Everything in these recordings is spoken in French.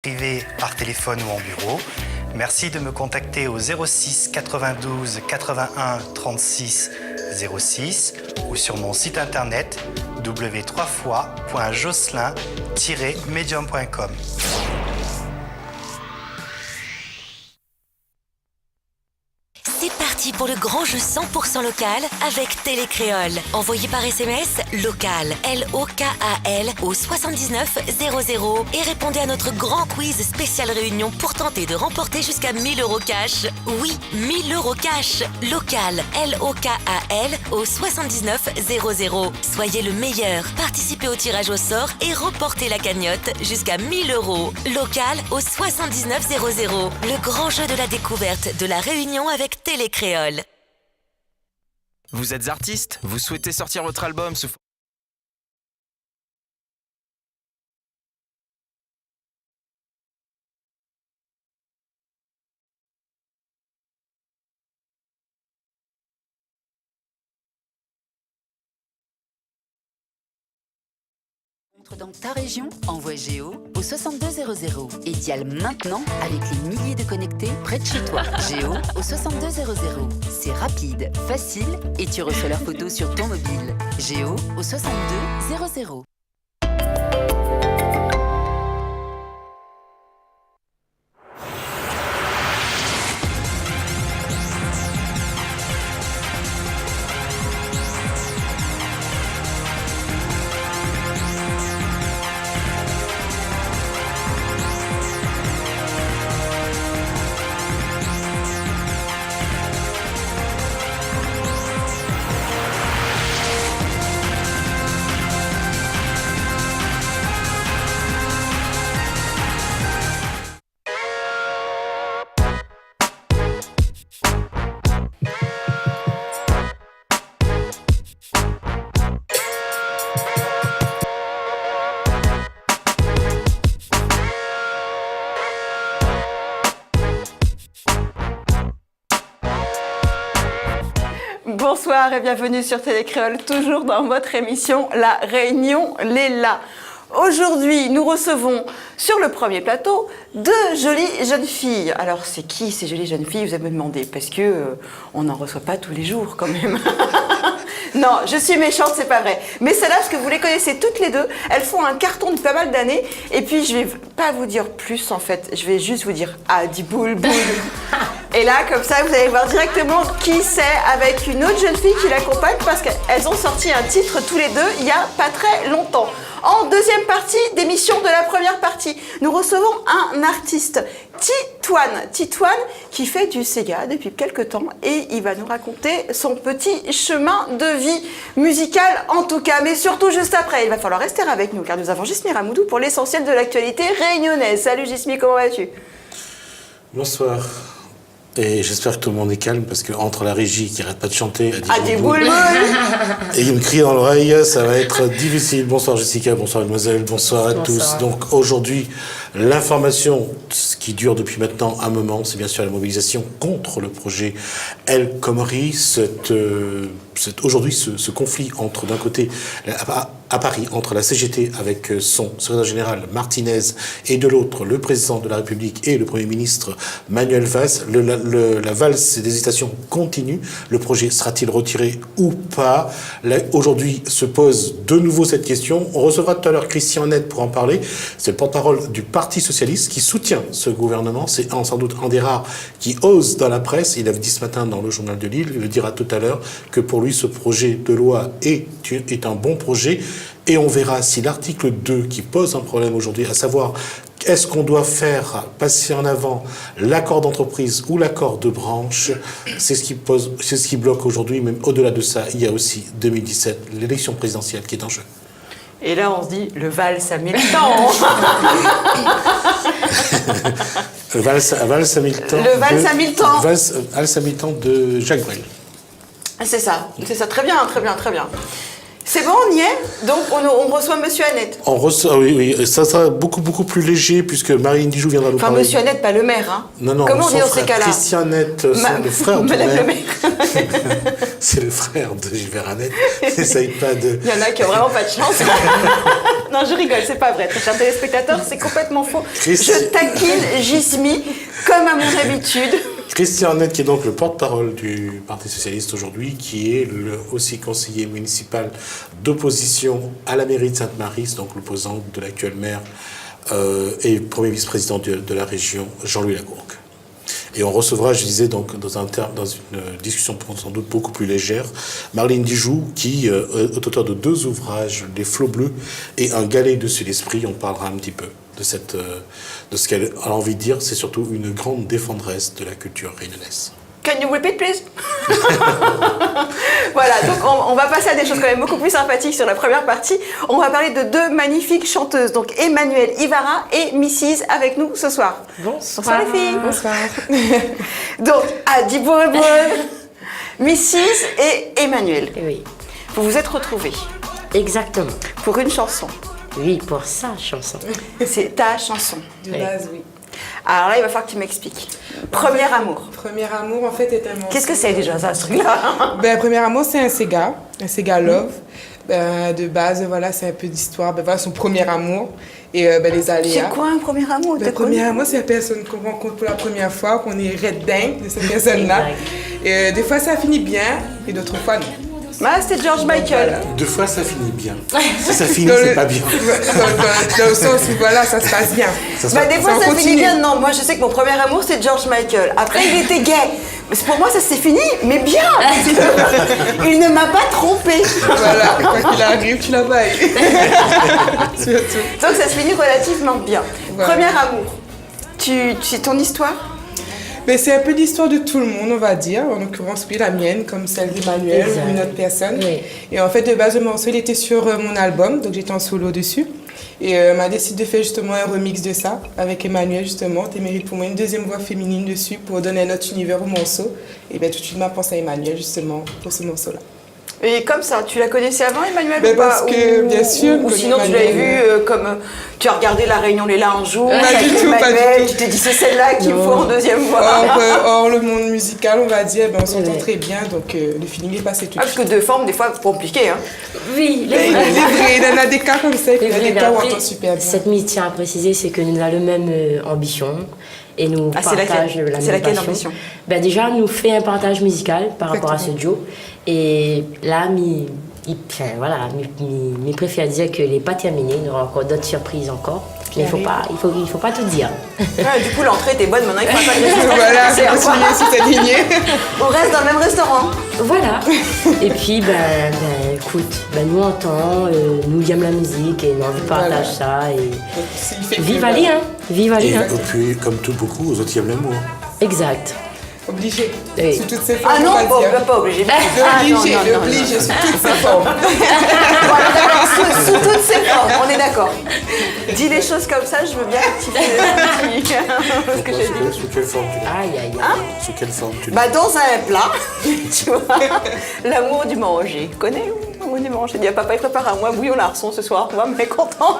Privé par téléphone ou en bureau. Merci de me contacter au 06 92 81 36 06 ou sur mon site internet w3fois.josselin-medium.com. C'est parti pour le grand jeu 100% local avec Télécréole. Envoyez par SMS local, L-O-K-A-L au 79 00 et répondez à notre grand quiz spécial réunion pour tenter de remporter jusqu'à 1 000 € cash. Oui, 1 000 € cash. Local, L-O-K-A-L au 79 00. Soyez le meilleur. Participez au tirage au sort et remportez la cagnotte jusqu'à 1 000 €. Local au 79 00. Le grand jeu de la découverte de la réunion avec Télécréole. Vous êtes artiste? Vous souhaitez sortir votre album sous... Dans ta région, envoie Géo au 6200 et dial maintenant avec les milliers de connectés près de chez toi. Géo au 6200. C'est rapide, facile et tu reçois leurs photos sur ton mobile. Géo au 6200. Bonsoir et bienvenue sur Télécréole, toujours dans votre émission La Réunion Léla. Aujourd'hui, nous recevons sur le premier plateau deux jolies jeunes filles. Alors, c'est qui ces jolies jeunes filles, vous allez me demander, parce que on n'en reçoit pas tous les jours quand même. Non, je suis méchante, c'est pas vrai. Mais celles-là, parce que vous les connaissez toutes les deux, elles font un carton de pas mal d'années. Et puis, je vais pas vous dire plus, en fait. Je vais juste vous dire « Adi boule boule ». Et là, comme ça, vous allez voir directement qui c'est avec une autre jeune fille qui l'accompagne parce qu'elles ont sorti un titre tous les deux il y a pas très longtemps. En deuxième partie d'émission de la première partie, nous recevons un artiste, Titouane, qui fait du Sega depuis quelques temps et il va nous raconter son petit chemin de vie musical en tout cas, mais surtout juste après. Il va falloir rester avec nous car nous avons Gismi Ramoudou pour l'essentiel de l'actualité réunionnaise. Salut Gismi, comment vas-tu? Bonsoir. Et j'espère que tout le monde est calme parce que entre la régie qui arrête pas de chanter des boules et il me crie dans l'oreille, ça va être difficile. Bonsoir Jessica, bonsoir mademoiselle, bonsoir à tous. Donc aujourd'hui, l'information, ce qui dure depuis maintenant un moment, c'est bien sûr la mobilisation contre le projet El Khomri. Aujourd'hui, ce conflit entre d'un côté à Paris, entre la CGT avec son secrétaire général Martinez et de l'autre le président de la République et le Premier ministre Manuel Valls, la valse des hésitations continue. Le projet sera-t-il retiré ou pas? Aujourd'hui se pose de nouveau cette question. On recevra tout à l'heure Christian Net pour en parler. C'est le porte-parole du Parti Socialiste qui soutient ce gouvernement. C'est sans doute un des rares qui ose dans la presse. Il avait dit ce matin dans le journal de Lille, il le dira tout à l'heure, que pour lui ce projet de loi est un bon projet. Et on verra si l'article 2 qui pose un problème aujourd'hui, à savoir est-ce qu'on doit faire passer en avant l'accord d'entreprise ou l'accord de branche, c'est ce qui bloque aujourd'hui. Même au-delà de ça, il y a aussi 2017, l'élection présidentielle qui est en jeu. Et là, on se dit, le Valls a mis le temps. Valls a mis le temps. Le Valls a mis le temps. Valls a mis le temps de Jacques Brel. C'est ça, très bien. C'est bon, on y est. Donc, on reçoit Monsieur Annette. On reçoit, oui, ça sera beaucoup plus léger puisque Marine Dijoux viendra nous parler. Enfin, Monsieur Annette, pas le maire, hein. Non, comment on dit dans ces cas-là? Christian Annette, le frère du Madame maire. le maire. C'est le frère de Gilbert Annette. N'essaye pas de... Il y en a qui ont vraiment pas de chance. Non, je rigole, c'est pas vrai. Très chers téléspectateurs, c'est complètement faux. Je taquine Gismi, comme à mon habitude. Christian Annette, qui est donc le porte-parole du Parti Socialiste aujourd'hui, qui est aussi conseiller municipal d'opposition à la mairie de Sainte-Marie, donc l'opposant de l'actuel maire et premier vice-président de la région, Jean-Louis Lagourgue. Et on recevra, je disais, donc, dans une discussion sans doute beaucoup plus légère, Marlène Dijoux, qui est auteur de 2 ouvrages, Les Flots Bleus et Un galet dessus l'esprit. On parlera un petit peu de ce qu'elle a envie de dire. C'est surtout une grande défendresse de la culture réunionnaise. Can you repeat, please? Voilà, donc on va passer à des choses quand même beaucoup plus sympathiques sur la première partie. On va parler de 2 magnifiques chanteuses, donc Emmanuelle Ivara et Mrs. avec nous ce soir. Bonsoir les filles. Bonsoir. Donc, Mrs. et Emmanuelle. Oui, Vous vous êtes retrouvés exactement. pour une chanson. Oui, pour sa chanson. C'est ta chanson. De base, oui. Alors là, il va falloir que tu m'expliques. Premier amour. Premier amour, en fait, est tellement... Qu'est-ce que c'est déjà ça, ce truc-là? Premier amour, c'est un Sega Love. De base, voilà, c'est un peu d'histoire. Voilà, son premier amour et les aléas. C'est quoi un premier amour? Le premier amour, c'est la personne qu'on rencontre pour la première fois, qu'on est red dingue de cette personne-là. Et des fois, ça finit bien et d'autres fois, non. Ah, c'était George Michael. Voilà. 2 fois, ça finit bien. Si ça finit, c'est pas bien. Dans le sens où, voilà, ça se passe bien. Des fois, ça finit continue. bien. Non, moi, je sais que mon premier amour, c'est George Michael. Après, il était gay. Mais pour moi, ça s'est fini, mais bien. Il ne m'a pas trompé. Voilà, quand il arrive, tu l'as pas eu. Surtout. Donc, ça se finit relativement bien. Voilà. Premier amour. C'est ton histoire? Mais c'est un peu l'histoire de tout le monde, on va dire. En l'occurrence, oui, la mienne, comme celle d'Emmanuel Exact. ou une autre personne. Oui. Et en fait, de base, le morceau, il était sur mon album, donc j'étais en solo dessus. Et m'a décidé de faire justement un remix de ça avec Emmanuel, justement. Tu mérites pour moi une 2e voix féminine dessus pour donner un autre univers au morceau. Et bien, tout de suite, m'a pensé à Emmanuel, justement, pour ce morceau-là. Et comme ça, tu la connaissais avant, Emmanuel, Ben ou pas? parce que, bien sûr, Ou que sinon, tu l'avais Emmanuel- vue comme... tu as regardé La Réunion Léla un jour, Pas avec du tout, pas Emmanuel, du tout. tu t'es dit, c'est celle-là qu'il me faut en 2e voix. Hors le monde musical, on va dire, on s'entend Oui. très bien, donc le feeling est passé tout de Parce suite. que 2 formes, des fois, compliqué, hein. Oui, Il y en a des cas comme ça, et puis il y a des cas où on Après, entend super bien. cette mythe tient à préciser, c'est que nous avons la même ambition et nous Ah, c'est partageons laquelle la C'est même laquelle passion. l'ambition? Déjà, nous fait un partage musical par rapport à ce duo. Et là, mes préfère dire que n'est pas terminé, il y aura encore d'autres surprises encore. Mais il faut pas tout dire. Ouais, du coup, l'entrée était bonne, maintenant il faut pas de Voilà, C'est c'est continuer sur cette lignée. On reste dans le même restaurant. Voilà. Et puis, écoute, nous on entend, nous aimons la musique et nous on partage ça. Et... Vive Ali, hein. Vive Ali, Et hein. puis, comme tout beaucoup, aux autres, il y a l'amour. Exact. Obligé. Oui. Sous toutes ses formes, Ah non, on va dire. pas obligé. Obligé, Ah, non. obligé, sous toutes ses formes. Voilà, d'accord, sous toutes ses formes, on est d'accord. Dis les choses comme ça, je veux bien rectifier ce que j'ai dit. Sous quelle forme tu l'as Aïe, aïe, aïe. Sous quelle forme tu l'as Bah, dans un plat, tu vois, l'amour du manger. Connais l'amour du manger? Il dit, papa, il prépare à moi bouillon larçon ce soir, moi, mais content.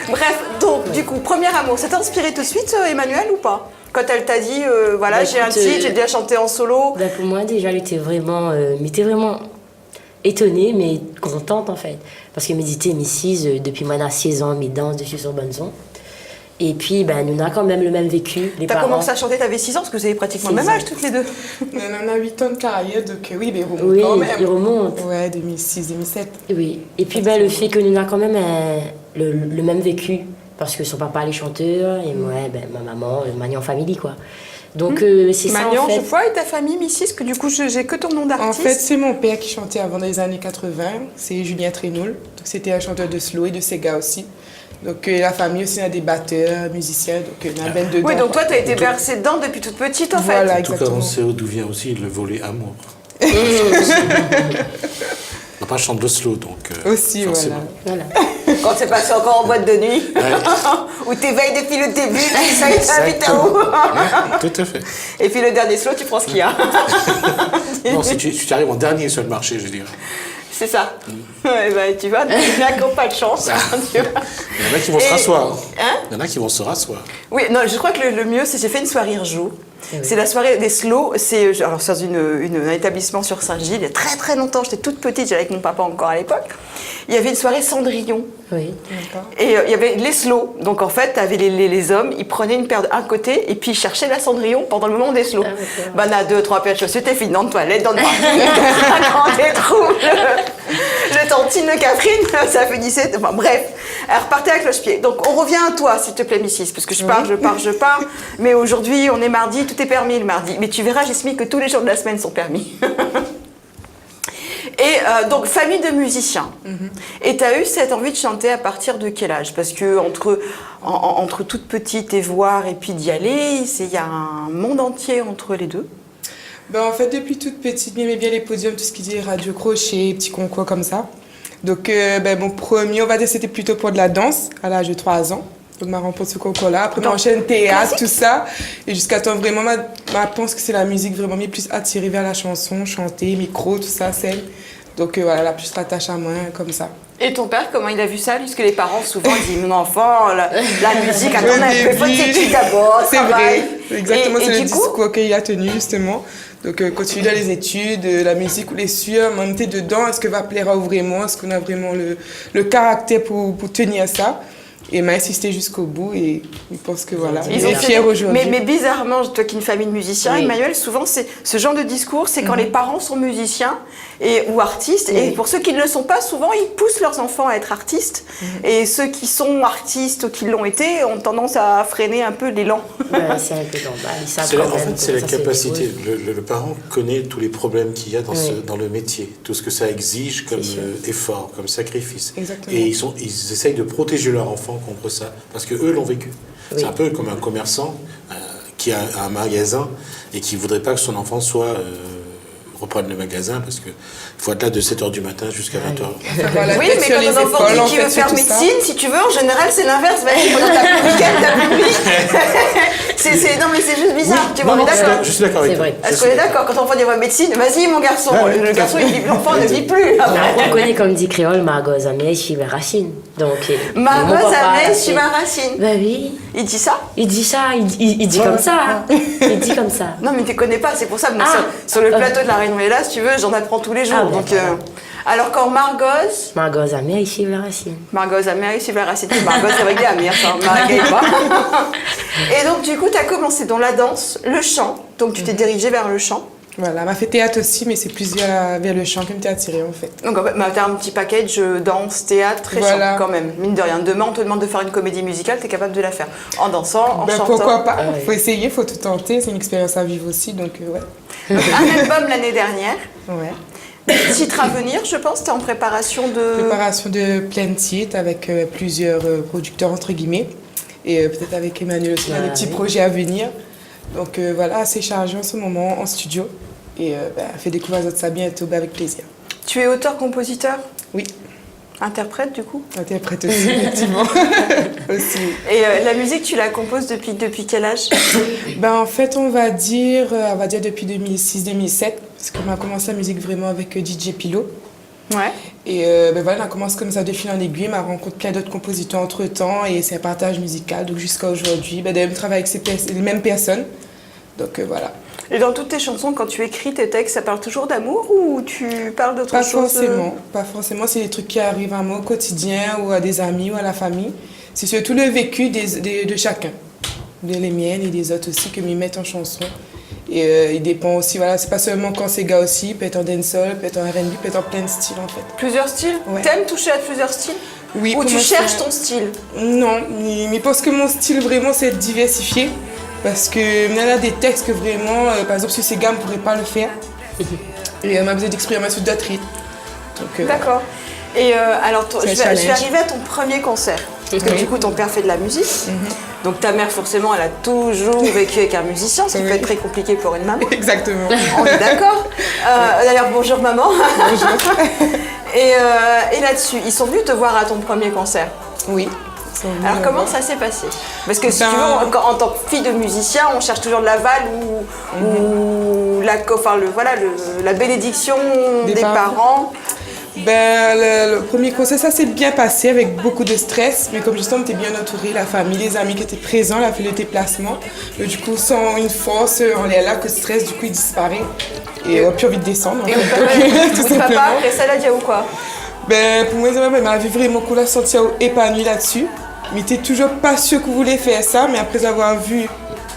Bref, donc, du coup, premier amour, ça t'a inspiré tout de suite, Emmanuel, ou pas? Quand elle t'a dit, voilà, Bah, j'ai un écoute, titre, j'ai déjà chanté en solo. Pour moi, déjà, elle était vraiment étonnée, mais contente en fait. Parce que méditer, Mrs. Depuis moi, 16 ans, mes danses dessus sur Bonson. Et puis, nous avons quand même le même vécu. Les T'as parents. commencé à chanter, t'avais 6 ans, parce que vous avez pratiquement le 6 même ans. âge toutes les deux. On en a 8 ans de carrière, donc oui, mais il remonte Oui, quand même. il remonte. Ouais, 2006, 2007. Oui. Et puis, le fait que nous avons quand même le même vécu. Parce que son papa est chanteur, et moi, ma maman, Magnan Family, quoi. Donc, c'est ça, Magnan, en fait. je vois, et ta famille, Mrs, que du coup, j'ai que ton nom En d'artiste. fait, c'est mon père qui chantait avant dans les années 80. C'est Julien Trénoul. Donc, c'était un chanteur de slow et de Sega aussi. Donc, la famille aussi a des batteurs, musiciens. Donc, on a ben dedans. Oui, donc toi, t'as été bercée dedans depuis toute petite, en fait. Voilà, En tout cas, exactement. on sait d'où vient aussi le volet amour. On n'a pas chante de slow, donc Aussi, forcément. Voilà. Quand c'est passé encore en boîte de nuit, où t'éveilles depuis le début, puis ça y est, t'invites à où Ouais, tout à fait. Et puis le dernier slow, tu prends ce qu'il y a. Non, si tu arrives en dernier sur le marché, je dirais. C'est ça. Ouais, tu vois, il y en a qui n'ont pas de chance. Tu vois. Il y en a qui vont se Et- rasseoir. Hein? Il y en a qui vont se rasseoir. Oui, non, je crois que le mieux, c'est j'ai fait une soirée rejou. Oui. C'est la soirée des slow. C'est alors dans un établissement sur Saint-Gilles. Il y a très très longtemps, j'étais toute petite, j'allais avec mon papa encore à l'époque. Il y avait une soirée Cendrillon. Oui. Et il y avait les slow. Donc en fait, tu avais les hommes, ils prenaient une paire d'un côté et puis ils cherchaient la Cendrillon pendant le moment des slow. À 2-3 paires de chaussures, t'es fine dans le toilette, dans le parking, quand des trous. Le tantine de Catherine, ça finissait. Enfin, bref, elle repartait à cloche-pied. Donc on revient à toi, s'il te plaît, Mrs. Parce que je pars. Mais aujourd'hui, on est mardi, tout est permis le mardi. Mais tu verras, Jasmine, que tous les jours de la semaine sont permis. Et donc, famille de musiciens. Et tu as eu cette envie de chanter à partir de quel âge? Parce que entre toute petite et voir et puis d'y aller, il y a un monde entier entre les deux. En fait, depuis toute petite, j'aimais bien les podiums, tout ce qui dit radio crochet, petits concours comme ça. Donc, mon premier, on va dire, c'était plutôt pour de la danse, à l'âge de 3 ans. Donc, ma rencontre ce concours-là. Après, on enchaîne théâtre, tout ça. Et jusqu'à temps, vraiment, je pense que c'est la musique vraiment plus attirée vers la chanson, chanter, micro, tout ça, scène. Donc, voilà, la plus rattache à moi, comme ça. Et ton père, comment il a vu ça? Puisque les parents, souvent, ils disent, mon enfant, la musique, attends, il faut tes études d'abord, c'est vrai. Exactement, et c'est le du coup discours qu'il a tenu, justement. Donc, continue dans les études, la musique ou les sueurs, même t'es dedans, est-ce que va plaire vraiment? Est-ce qu'on a vraiment le caractère pour tenir ça? Et m'a insisté jusqu'au bout et je pense que voilà, ils sont fiers aujourd'hui. Mais bizarrement, toi qui es une famille de musiciens, Oui. Emmanuel, souvent c'est ce genre de discours, c'est quand les parents sont musiciens ou artistes. Oui. Et pour ceux qui ne le sont pas, souvent ils poussent leurs enfants à être artistes. Et ceux qui sont artistes ou qui l'ont été ont tendance à freiner un peu l'élan. C'est un peu normal. Ils savent C'est quand en même fait, c'est la comment ça se capacité. débrouille. Le parent connaît tous les problèmes qu'il y a Oui. dans le métier, tout ce que ça exige comme C'est sûr. effort, comme sacrifice. Exactement. Et ils essayent de protéger leur enfant contre ça, parce qu'eux l'ont vécu. Oui. C'est un peu comme un commerçant qui a un magasin et qui ne voudrait pas que son enfant reprenne le magasin, parce qu'il faut être là de 7h du matin jusqu'à 20h. Voilà, Oui, tête mais sur quand les un enfant épaules, en dit qu'il fait, veut faire c'est tout ça. médecine, si tu veux, en général c'est l'inverse. Vas-y, pendant ta week-end, t'as plus de nuit. Non mais c'est juste bizarre, tu vois, on est d'accord. Je suis d'accord avec C'est toi. vrai. Est-ce qu'on est d'accord? Quand l'enfant dit médecine, vas-y mon garçon. Ah ouais, Le garçon, il dit l'enfant ne vit plus. On connaît, comme dit Créole, Margot Zamé, Chiva Racine. Donc, Margot mon papa, Zamé, c'est- Chiva Racine. Bah oui. Il dit ça? Il dit ça, il dit comme ça. Hein. Il dit comme ça. Non mais tu connais pas, c'est pour ça. Moi, Ah. sur le plateau de la Réunion et là, si tu veux, j'en apprends tous les jours. Ah, ben, donc, voilà. alors quand Margot Zamé, Chiva Racine. Zamé, Chiva Racine. Margot, c'est vrai que Amir, ça. Margot, pas. Et donc du coup, tu as commencé dans la danse, le chant. Donc tu t'es dirigée vers le chant. Voilà, m'a fait théâtre aussi, mais c'est plus vers le chant que me t'es attiré en fait. Donc en fait, tu as un petit package danse, théâtre et Voilà. chant quand même. Mine de rien. Demain, on te demande de faire une comédie musicale, tu es capable de la faire. En dansant, en chantant. Pourquoi pas? Ah ouais. Faut essayer, faut tout tenter, c'est une expérience à vivre aussi, donc ouais. Un album l'année dernière. Ouais. Titre à venir, je pense, tu es en préparation de... Préparation de plein de titres avec plusieurs producteurs entre guillemets et peut-être avec Emmanuel aussi, on a des petits oui. projets à venir. Donc voilà, assez chargé en ce moment en studio et fait découvrir ça bientôt avec plaisir. Tu es auteur-compositeur? Oui, Interprète du coup? interprète aussi effectivement. aussi. Et la musique, tu la composes depuis quel âge? En fait, on va dire depuis 2006-2007 parce qu'on a commencé la musique vraiment avec DJ Pilo. Ouais. Et voilà, on commence comme ça de fil en aiguille, on rencontre plein d'autres compositeurs entre-temps et c'est un partage musical. Donc jusqu'à aujourd'hui, d'ailleurs, on travaille avec les mêmes personnes. Donc voilà. Et dans toutes tes chansons, quand tu écris tes textes, ça parle toujours d'amour ou tu parles d'autre Pas chose? forcément. Pas forcément, c'est des trucs qui arrivent à moi au quotidien ou à des amis ou à la famille. C'est surtout le vécu de chacun, de les miennes et des autres aussi que m'y mettent en chanson. Et il dépend aussi, voilà, c'est pas seulement quand c'est gars aussi, peut être en dancehall, peut être en R&B, peut être en plein de styles en fait. Plusieurs styles? Ouais. T'aimes toucher à plusieurs styles? Oui, Ou tu pour moi, cherches c'est- ton style? Non, mais parce que mon style vraiment c'est de diversifier. Parce que il y en a des textes que vraiment, par exemple sur ces gammes, on ne pourrait pas le faire. Et on a besoin d'exprimer sur d'autres rythmes. Donc, D'accord. Et alors, C'est je un vais challenge. arriver à ton premier concert. Parce que Oui. du coup, ton père fait de la musique. Donc ta mère, forcément, elle a toujours vécu avec un musicien, ce qui Oui. peut être très compliqué pour une maman. Exactement. On est d'accord. D'ailleurs, bonjour maman. Et là-dessus, ils sont venus te voir à ton premier concert. Oui. Alors comment ça s'est passé? Parce que si tu veux, en tant que fille de musicien, on cherche toujours de l'aval ou la bénédiction des parents. Le premier concert, ça s'est bien passé avec beaucoup de stress, mais comme justement on était bien entouré, la famille, les amis qui étaient présents, la fait le déplacement. Et du coup, sans une force, on est là, que le stress, du coup, il disparaît. Et on a plus envie de descendre. Votre papa, après ça, l'a dit ou quoi? Pour moi, il m'avait vraiment cool à sentir épanoui là-dessus. Mais il était toujours pas sûr que vous voulez faire ça, mais après avoir vu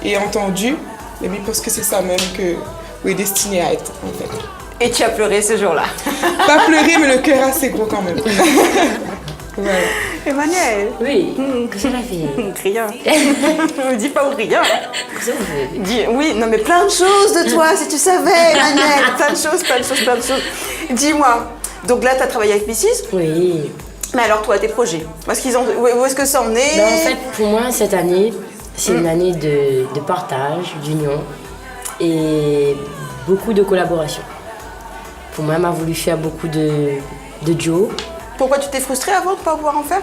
et entendu, il pense que c'est ça même que vous êtes destiné à être, en fait. Et tu as pleuré ce jour-là? Pas pleuré, mais le cœur assez gros quand même. Voilà. Emmanuel? Oui, que ça l'a fait. Rien. Ne dis pas ou rien. Que ça vous fait. Dis, oui, non mais plein de choses de toi, si tu savais, Emmanuel. Plein de choses. Dis-moi, donc là, tu as travaillé avec Mrs. Oui. Mais alors toi, tes projets, où est-ce que ça en est? En fait, pour moi, cette année, c'est une année de partage, d'union et beaucoup de collaboration. Pour moi, elle m'a voulu faire beaucoup de duos. Pourquoi tu t'es frustrée avant de ne pas pouvoir en faire?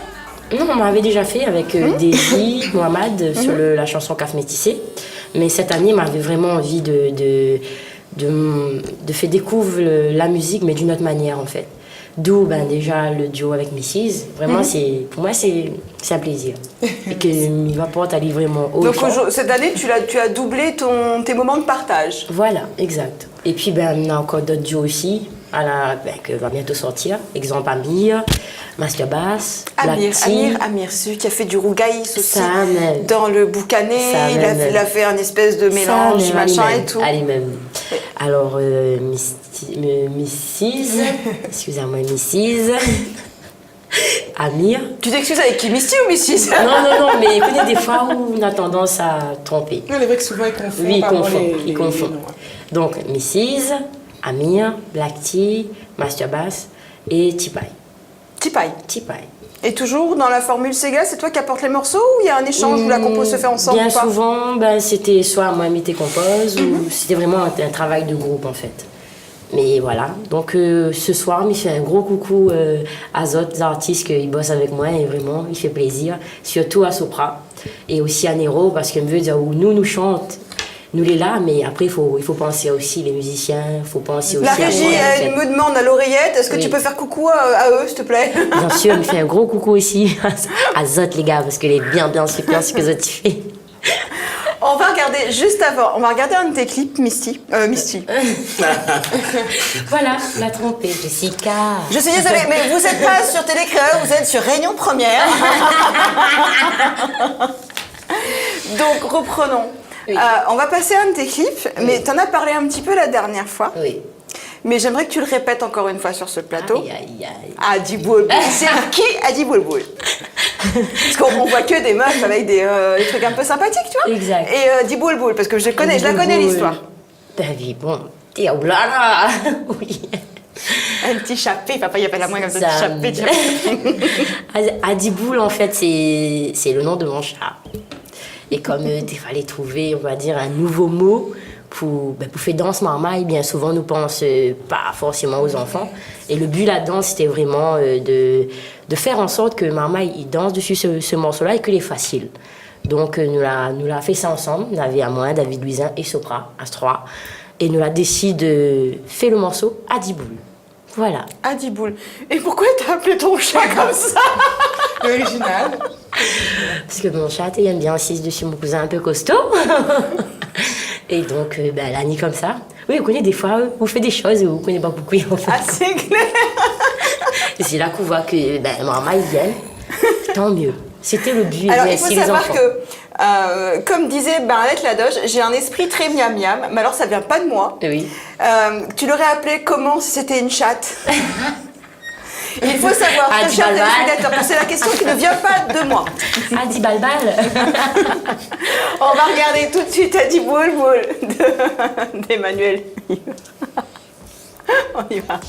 Non, on m'avait déjà fait avec Daisy, Mohamed sur la chanson Caf Métissé. Mais cette année, m'avait vraiment envie de faire découvrir la musique, mais d'une autre manière en fait. D'où déjà le duo avec Mrs. Vraiment, pour moi, c'est un plaisir. Et que il m'apporte à aller vraiment haut. Donc cette année, tu as doublé tes moments de partage. Voilà, exact. Et puis, on a encore d'autres duos aussi, qui va bientôt sortir. Exemple, Amir, Master Bass, Amir, celui qui a fait du rougaïs aussi. Dans le boucané, il a fait un espèce de mélange, machin et tout. Même. Alors, Mrs. Excusez-moi, Mrs. Amir. Tu t'excuses avec qui, Misty ou Mrs. Non, mais il connaît des fois où on a tendance à tromper. Non, c'est vrai que souvent ils confondent. Oui, ils confondent. Donc, Mrs., Amir, Black Tea, Master Bass et Tipai. Et toujours dans la formule Sega, c'est toi qui apportes les morceaux ou il y a un échange où la compo se fait ensemble? Bien souvent, c'était soit moi qui compose ou c'était vraiment un travail de groupe en fait. Mais voilà, donc ce soir, il fait un gros coucou à d'autres artistes qui bossent avec moi et vraiment, il fait plaisir. Surtout à Sopra et aussi à Nero parce qu'il veut dire où nous chante. Nous les là, mais après il faut penser aussi les musiciens, il faut penser aussi la régie, elle me demande à l'oreillette, est-ce que tu peux faire coucou à eux, s'il te plaît? Bien sûr, il fait un gros coucou aussi à Zot les gars, parce qu'elle est bien super ce que Zot fait. On va regarder, juste avant, un de tes clips, Misty. Voilà, la trompée, Jessica. Je suis désolée, mais vous n'êtes pas sur Télécréole, vous êtes sur Réunion Première. Donc, reprenons. Oui. On va passer à un de tes clips, mais tu en as parlé un petit peu la dernière fois. Oui. Mais j'aimerais que tu le répètes encore une fois sur ce plateau. Aïe. Adi Boulboul. C'est qui Adi Boulboul? Parce qu'on voit que des meufs avec des trucs un peu sympathiques, tu vois. Exact. Et Adi Boulboul, parce que je la connais l'histoire. Oui, bon, t'es au blana. Oui. Un petit chappé, papa, il appelle à moi comme ça, un petit chappé. Adi Boul, en fait, c'est le nom de mon chat. Et comme il fallait trouver, on va dire, un nouveau mot pour faire danse marmaille, bien souvent, nous pense pas forcément aux enfants. Et le but là-dedans, c'était vraiment de faire en sorte que marmaille il danse dessus ce morceau-là et qu'il est facile. Donc, nous l'a fait ça ensemble. On avait à moi, David Luisin et Sopra, à 3. Et nous l'a décidé de faire le morceau Adi Boul. Voilà. Adi Boul. Et pourquoi t'as appelé ton chat comme ça? L'original. Parce que mon chat, il aime bien aussi dessus mon cousin un peu costaud. Et donc, elle a mis comme ça. Oui, vous connaissez des fois, vous faites des choses, vous ne connaissez pas beaucoup. En fait. Ah, c'est clair. Et c'est là qu'on voit que maman, il vient. Tant mieux. C'était le but. Alors, il faut savoir que, comme disait Bernadette Ladoche, j'ai un esprit très miam-miam, mais alors ça vient pas de moi. Oui. Tu l'aurais appelé comment si c'était une chatte? Il faut savoir, très cher téléspectateur, que c'est la question qui ne vient pas de moi. Adi Balbal. On va regarder tout de suite Adi Boulboul d'Emmanuel. On y va.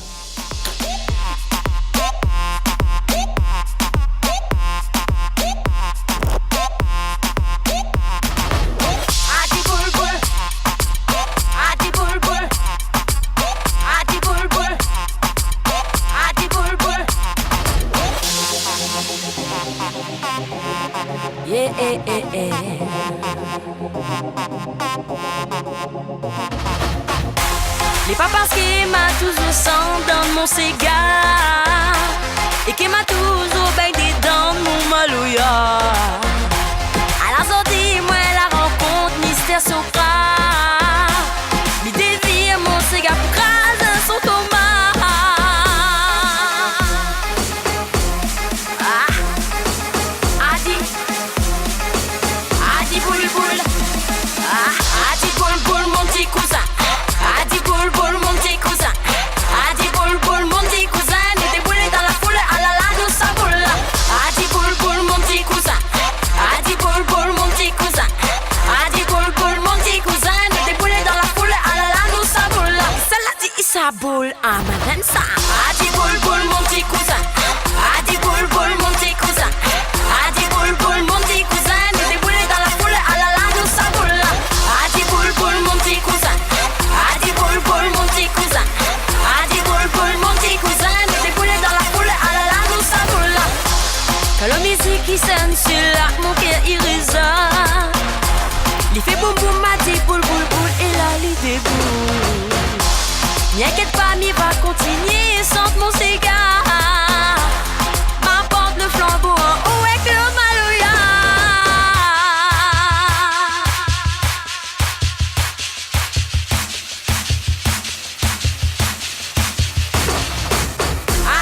Les papas qui m'a toujours senti dans mon cigare et qui m'a toujours baigné dans mon malouya. À la sortie, moi la rencontre mystère Sopra. Mi dévire mon cigare pour craser son tomate. Adi boule boule. Adi boule boule mon petit cousin. Adi boule boule mon petit cousin. Adi boule boule mon petit cousin. N'était boulé dans la foule à la lado sa boule. Adi boule boule mon petit cousin. Adi boule boule mon petit cousin. Adi boule boule mon petit cousin. N'était boulé dans la foule à la lado sa boule. Celle-là dit sa boule à ma ça. Adi boule boule mon petit cousin. Adi boule boule mon petit cousin. Adi boule boule mon petit cousin. N'était boulé dans la foule à la lado sa boule. Adi boule boule mon petit cousin. Adi boule boule mon petit cousin. Adi boule boule mon petit cousin. N'était boulé dans la foule à la lado sa boule. Quand la musique qui sonne sur là, mon cœur irrisa. Il fait boum boum, m'a dit boule boule boule. Et là, il déboule. N'inquiète pas, m'y va continuer, sente mon cigare. M'apporte le flambeau en haut avec le malouya.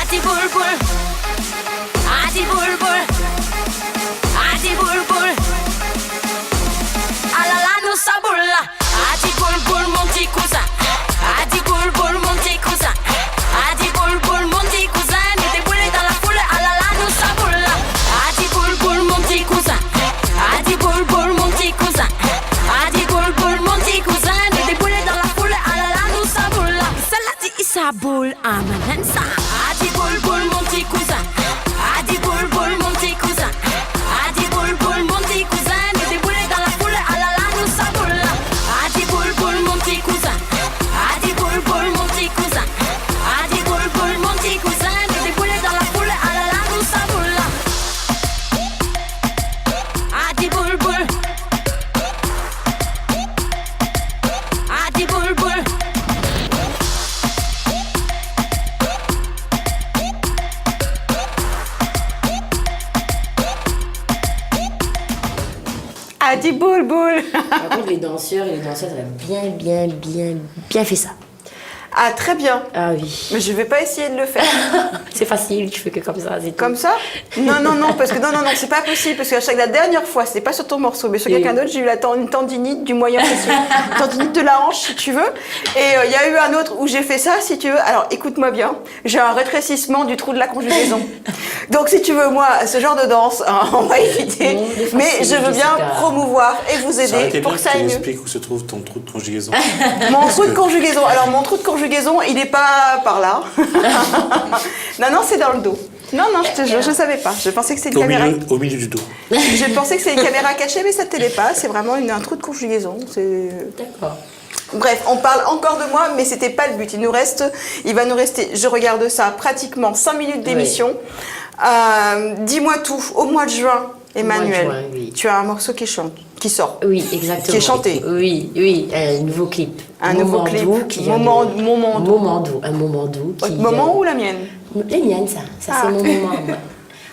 Adi boule boule. Adi boule boule. Adi boule boule. Ah là là, nous ça boule là. Adi boule boule, mon petit cousin. Adi boule boule mon petit cousin. Adi boule boule mon petit cousin. N'était boulé dans la foule à la la nous ça boule. Adi boule boule mon petit cousin. Adi boule boule mon petit cousin. Adi boule boule mon petit cousin. N'était boulé dans la foule à la la nous ça boule. Celle-là dit sa boule à ma ça. Adi boule boule mon petit cousin. Adi boule boule mon petit cousin. Adi boule boule mon petit cousin. N'était boulé dans la foule à la la nous ça boule. Adi boule boule mon petit cousin. Adi boule boule mon petit cousin. Adi boule boule mon petit cousin. N'était boulé dans la foule à la la nous ça boule. Adi boule boule. Adi boule boule. Adi boule boule. Par contre, les danseurs et les danseuses avaient bien fait ça. Ah, très bien. Ah oui. Mais je vais pas essayer de le faire. C'est facile, tu fais que comme ça. c'est tout. Comme ça? Non, parce que non, c'est pas possible. Parce que la dernière fois, c'était pas sur ton morceau, mais sur Oui. quelqu'un d'autre, j'ai eu une tendinite du moyen fessier. Une tendinite de la hanche, si tu veux. Et il y a eu un autre où j'ai fait ça, si tu veux. Alors, écoute-moi bien. J'ai un rétrécissement du trou de la conjugaison. Donc, si tu veux, moi, ce genre de danse, hein, on va éviter. Non, c'est Mais facile, je veux bien Jessica. promouvoir et vous Ça aurait aider été pour bien que ça que tu aille mieux. expliques où se trouve ton trou de conjugaison. Mon trou de conjugaison. Alors, mon trou de conjugaison, il n'est pas par là. non, c'est dans le dos. Non, je te jure, je ne savais pas. Je pensais que c'était une caméra. Au milieu du dos. Je pensais que c'était une caméra cachée, mais ça ne t'aidait pas. C'est vraiment un trou de conjugaison. D'accord. Bref, on parle encore de moi, mais c'était pas le but. Il va nous rester, je regarde ça, pratiquement 5 minutes d'émission. Dis-moi tout. Au mois de juin, Emmanuel, juin, oui. tu as un morceau qui sort. Oui, exactement. Qui est chanté. Oui, un nouveau clip. Un nouveau clip. Doux qui vient Moment de- doux. Moment doux. Un moment doux. Votre qui moment vient- ou la mienne? Les miennes, ça. Ça, c'est mon moment. Ouais.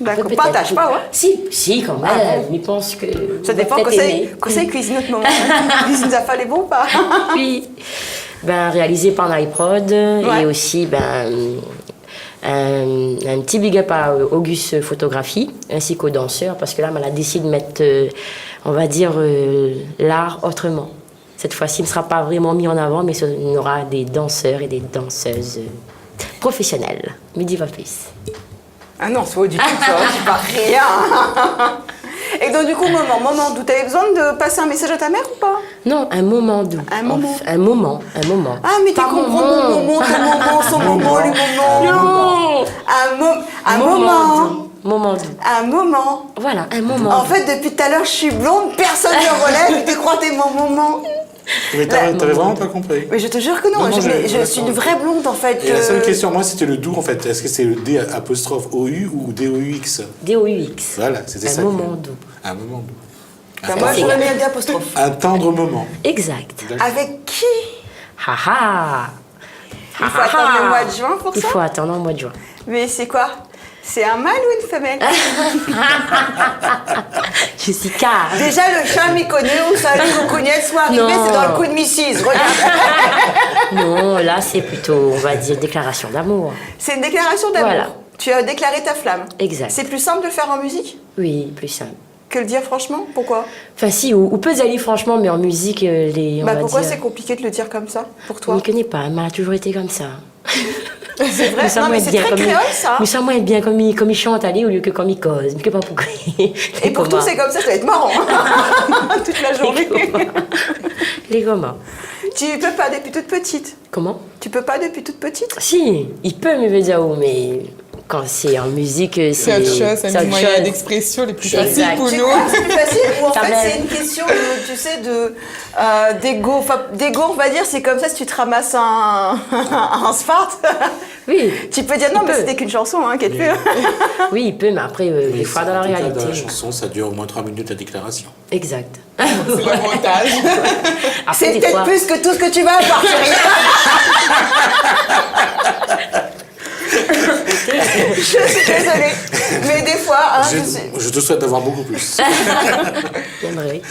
D'accord. Peut-être. Partage pas, ouais. Si, quand même. Ah bon. Je pense que. Ça on va dépend peut-être aimer. quand c'est cuisine notre moment. Cuisine ça fallait bon ou pas? Oui. Réalisé par Naiprod Ouais. et aussi un petit big up à Auguste Photographie ainsi qu'aux danseurs parce que là, elle a décidé de mettre, on va dire, l'art autrement. Cette fois-ci, il ne sera pas vraiment mis en avant, mais il y aura des danseurs et des danseuses professionnelles. Mais dis pas plus. Ah non, c'est pas du tout ça, c'est pas rien. Et donc du coup, moment doux, t'avais besoin de passer un message à ta mère ou pas? Non, un moment doux. Un moment. Un moment. Ah mais t'es Pas comprends moment. mon moment, ton moment, son moment, le moment. Non. Un moment. doux. Moment doux. Un moment. Voilà, un moment. En fait, depuis tout à l'heure, je suis blonde, personne ne relève, tu crois que t'es mon moment. Mais t'avais vraiment pas compris. Mais je te jure que non, Non, je suis une vraie blonde en fait. Et la seule question, moi, c'était le doux, en fait. Est-ce que c'est le D apostrophe OU ou DOUX? DOUX. Voilà, c'était ça. Un moment doux. Un moment doux. Ben, moi, j'aurais mis un apostrophe. Un tendre moment. Exact. D'accord. Avec qui? Haha. Il faut attendre le mois de juin pour ça. Il faut attendre le mois de juin. Mais c'est quoi? C'est un mâle ou une femelle? Jessica. Déjà, le chat m'y connaît, où ça, les coucougnettes soient arrivées, Non. c'est dans le coup de Mrs. Regarde. Non, là, c'est plutôt, on va dire, déclaration d'amour. C'est une déclaration d'amour. Voilà. Tu as déclaré ta flamme. Exact. C'est plus simple de le faire en musique Oui, plus simple. que le dire franchement? Pourquoi? Enfin, si, ou peut aller franchement, mais en musique, on va Pourquoi dire... c'est compliqué de le dire comme ça, pour On toi? ne connaît pas, elle m'a toujours été comme ça. C'est vrai? ça Non, moi mais être c'est bien très comme créole, ça. Mais ça, moi, être bien comme il chante, allez, au lieu que comme il cause. Mais que pas pourquoi. Et pour toi, c'est comme ça va être marrant. Toute la journée. Les gommas. Tu peux pas depuis toute petite? Comment? Tu peux pas depuis toute petite? Si, il peut me dire où, mais quand c'est en musique, C'est autre chose, c'est un moyen d'expression les plus faciles pour Tu nous. crois que c'est plus facile ou en Quand fait même. c'est une question de, tu sais, d'ego. Enfin, d'ego, on va dire, c'est comme ça si tu te ramasses un spart. Oui. Tu peux dire non, Il mais peut. c'était qu'une chanson, hein, qu'elle fait. Oui, il peut, mais après, des fois dans la En tout cas, réalité. Dans la chanson, ça dure au moins 3 minutes la déclaration. Exact. C'est l'avantage. Après, C'est des peut-être fois- plus que tout ce que tu vas avoir, chérie. Je suis désolée. Mais des fois, hein, Je te souhaite d'avoir beaucoup plus. J'aimerais.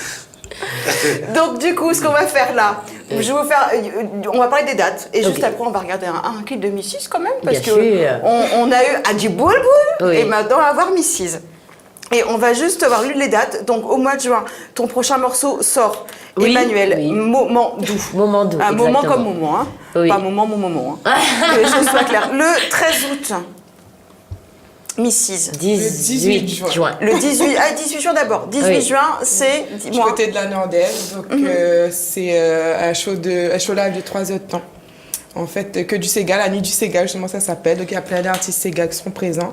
Donc du coup, ce qu'on va faire là, je vais vous faire, on va parler des dates et juste Ok. après on va regarder un clip de Mrs quand même parce Bien que sûr. on a eu Adi Boul Boul Oui. et maintenant on va voir Mrs. Et on va juste avoir lu les dates. Donc au mois de juin, ton prochain morceau sort. Oui, Emmanuel, oui. Moment doux. Moment doux, Un moment exactement. comme moment, hein. Oui. Pas moment, mon moment. Hein. Que les choses soient claires. Le 13 août, Mrs. 18 juin. Le 18 juin d'abord. 18 Oui. juin, c'est, Du dis-moi. côté de la Nordelle, donc c'est un show live de 3 heures de temps. En fait, que du Sega, la nuit du Sega, justement ça s'appelle. Donc il y a plein d'artistes Sega qui seront présents.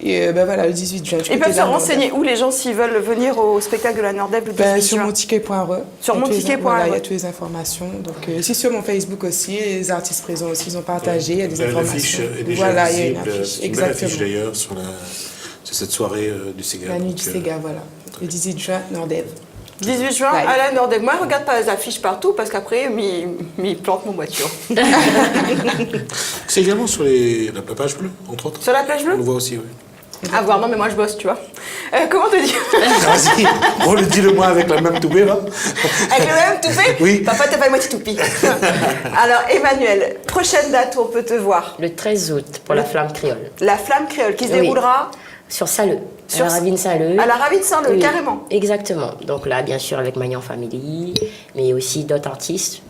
Et voilà, le 18 juin. du Ils côté peuvent de se la renseigner où les gens s'ils veulent venir au spectacle de la Nordelle le 18 Sur juin. monticket.re. Sur monticket.re. Voilà, il y a toutes les informations. Donc ici sur mon Facebook aussi, les artistes présents aussi, ils ont partagé, il y a des informations. L'affiche est déjà Voilà, il y a une visible. affiche, C'est une belle affiche exactement. d'ailleurs sur cette soirée du Sega. La nuit Donc, du Sega, voilà. Le 18 juin, Nordelle. 18 juin Ouais. à la Nordelle. Moi, je regarde pas les affiches partout parce qu'après, ils plantent mon voiture. C'est également sur la page bleue, entre autres. Sur la plage On bleue le voit aussi, oui. À voir, non, mais moi je bosse, tu vois. Comment te dire Vas-y, on le dit le moi avec la même toupée, là. Avec le même toupé Oui. Papa, t'as pas une moitié toupie. Alors, Emmanuel, prochaine date où on peut te voir. Le 13 août pour la flamme créole. La flamme créole qui se Oui. déroulera Sur Saleux. Sur- À la Ravine Saleux. à la Ravine Saint-Leu, Oui, carrément. Exactement. Donc là, bien sûr, avec Magnan Family, mais aussi d'autres artistes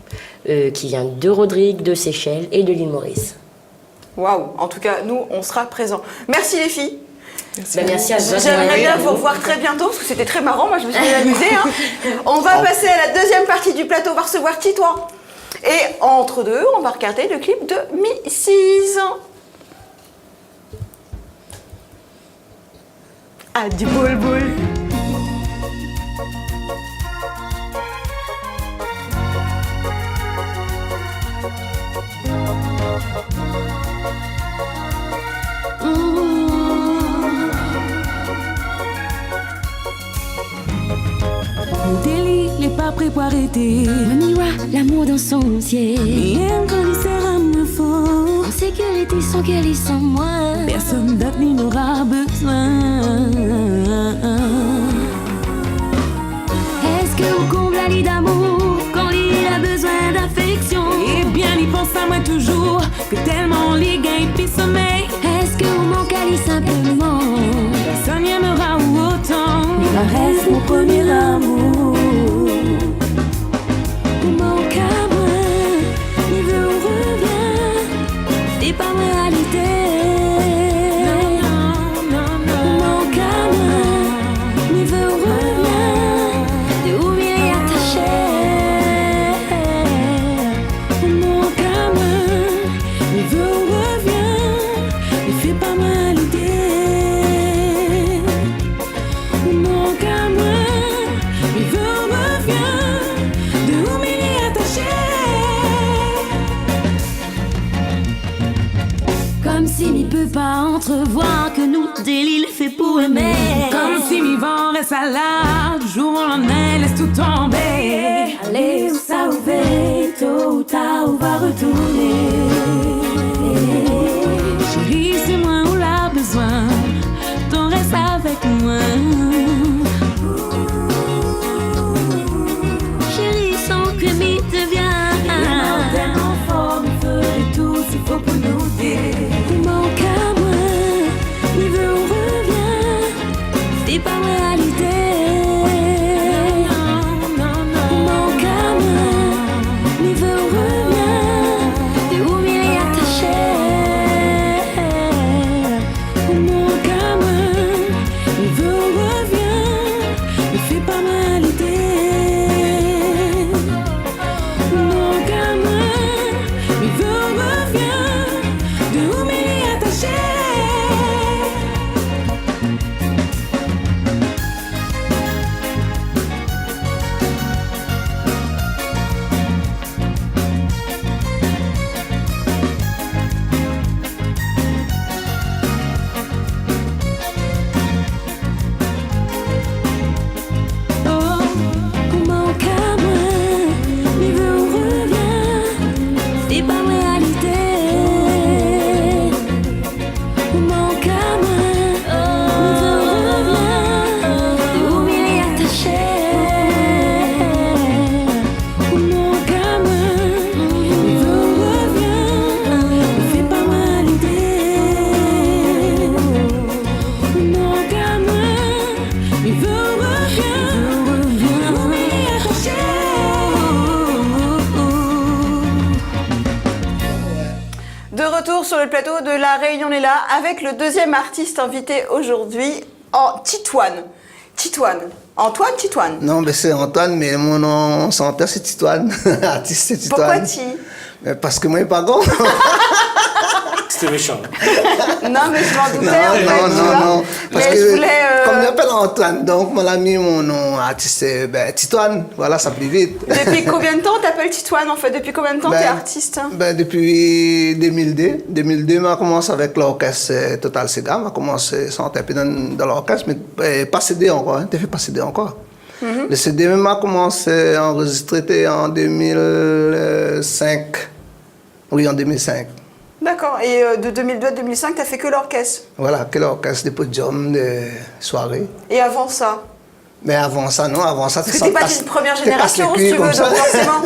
qui viennent de Rodrigue, de Seychelles et de l'île Maurice. Waouh, en tout cas, nous, on sera présents. Merci les filles. Merci à vous. J'aimerais bien vous revoir très bientôt parce que c'était très marrant. Moi, je me suis bien amusée. Hein. On va passer à la deuxième partie du plateau. On va recevoir Titouan. Et entre deux, on va regarder le clip de Mrs. Ah, du boule boule. Mon délit n'est pas prêt pour arrêter. Maniwa, l'amour dans son ciel. Rien qu'on sera me fort. En sécurité sans qu'elle est sans moi. Personne d'autre n'y aura besoin. Est-ce que vous comble la lit d'amour quand il a besoin d'affection? Eh bien, il pense à moi toujours. Que tellement les gains puis sommeil. Est-ce que vous manque à lui simplement? Personne n'aimera ou autant. Il reste mon premier amour. Il manque à moi, il veut ou revient. C'est pas ma réalité. Il manque à moi, il veut ou revient. De où il est attaché. Il manque à moi. Il veut ou revient. Il fait pas mal idée. Il manque à moi. Il veut ou revient. De où il est attaché. Comme s'il ne peut pas entrevoir que nous délit le fait pour aimer. Comme si mi vent reste à là. Du jour au lendemain, laisse tout tomber. Allez, où ça ouvert, tôt ou tard, on va retourner. le plateau de la Réunion Léla avec le deuxième artiste invité aujourd'hui, en Titoine. Titoine. Antoine Titoine. Non, mais c'est Antoine, mais mon nom chanteur c'est Titoine. Artiste c'est Titoine. Pourquoi Ti? Parce que moi, il n'est pas grand. C'était méchant. Non, mais je m'en doutais en fait. Non. Parce Mais que, je voulais. comme je m'appelle Antoine, donc mon ami, mon nom artiste, c'est Titoine. Voilà, ça plus vite. Depuis combien de temps t'appelles Titoine en fait? Depuis combien de temps t'es artiste? Depuis 2002. 2002, j'ai commencé avec l'orchestre Total Sega. J'ai commencé à chanter un peu dans l'orchestre, mais pas CD encore. T'as fait pas CD encore. Le CD, m'a commencé à enregistrer en 2005. Oui, en 2005. D'accord. Et de 2002 à 2005, t'as fait que l'orchestre? Voilà, que l'orchestre, des podiums, des soirées. Et avant ça? Mais avant ça, non, avant ça... Parce que t'es pas d'une première génération, si tu veux, donc forcément,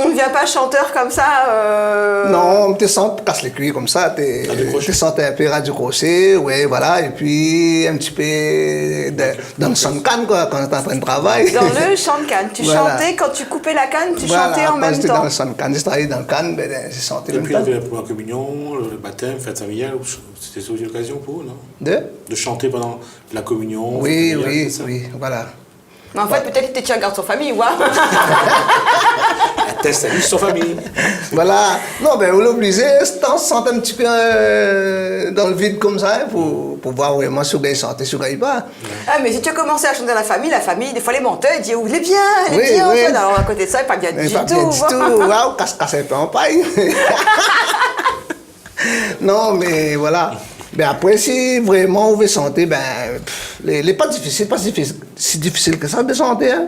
on ne devient pas chanteur comme ça. Non, tu casse les cuits comme ça, tu sentais un peu Radio Crochet, ouais, voilà, et puis un petit peu dans le chant de canne, quoi, quand tu es en train de travailler. Dans le chant de canne, tu chantais, quand tu coupais la canne, tu chantais en même temps. J'étais dans le chant de canne, j'ai travaillé dans le canne, mais j'ai chanté Et puis il y avait la première communion, le baptême, fête familiale, c'était aussi une occasion pour vous, non? De chanter pendant la communion. Oui, voilà. Mais en fait, peut-être que tu regardes son famille, ouais. Un test à son famille. Voilà. Non, ben, on l'obligé, on se sentait un petit peu dans le vide comme ça, pour voir vraiment si il chantait, si il pas. Ah, mais si tu as commencé à chanter à la famille, des fois les menteurs, ils disent, oh, il est bien, oui. Alors à côté de ça, il n'est pas bien du tout. Pas bien du tout, waouh, casse un peu en paille. Non, mais voilà. Ben après, si vraiment on veut chanter, ben, les pas difficile, si difficile que ça de chanter. Hein.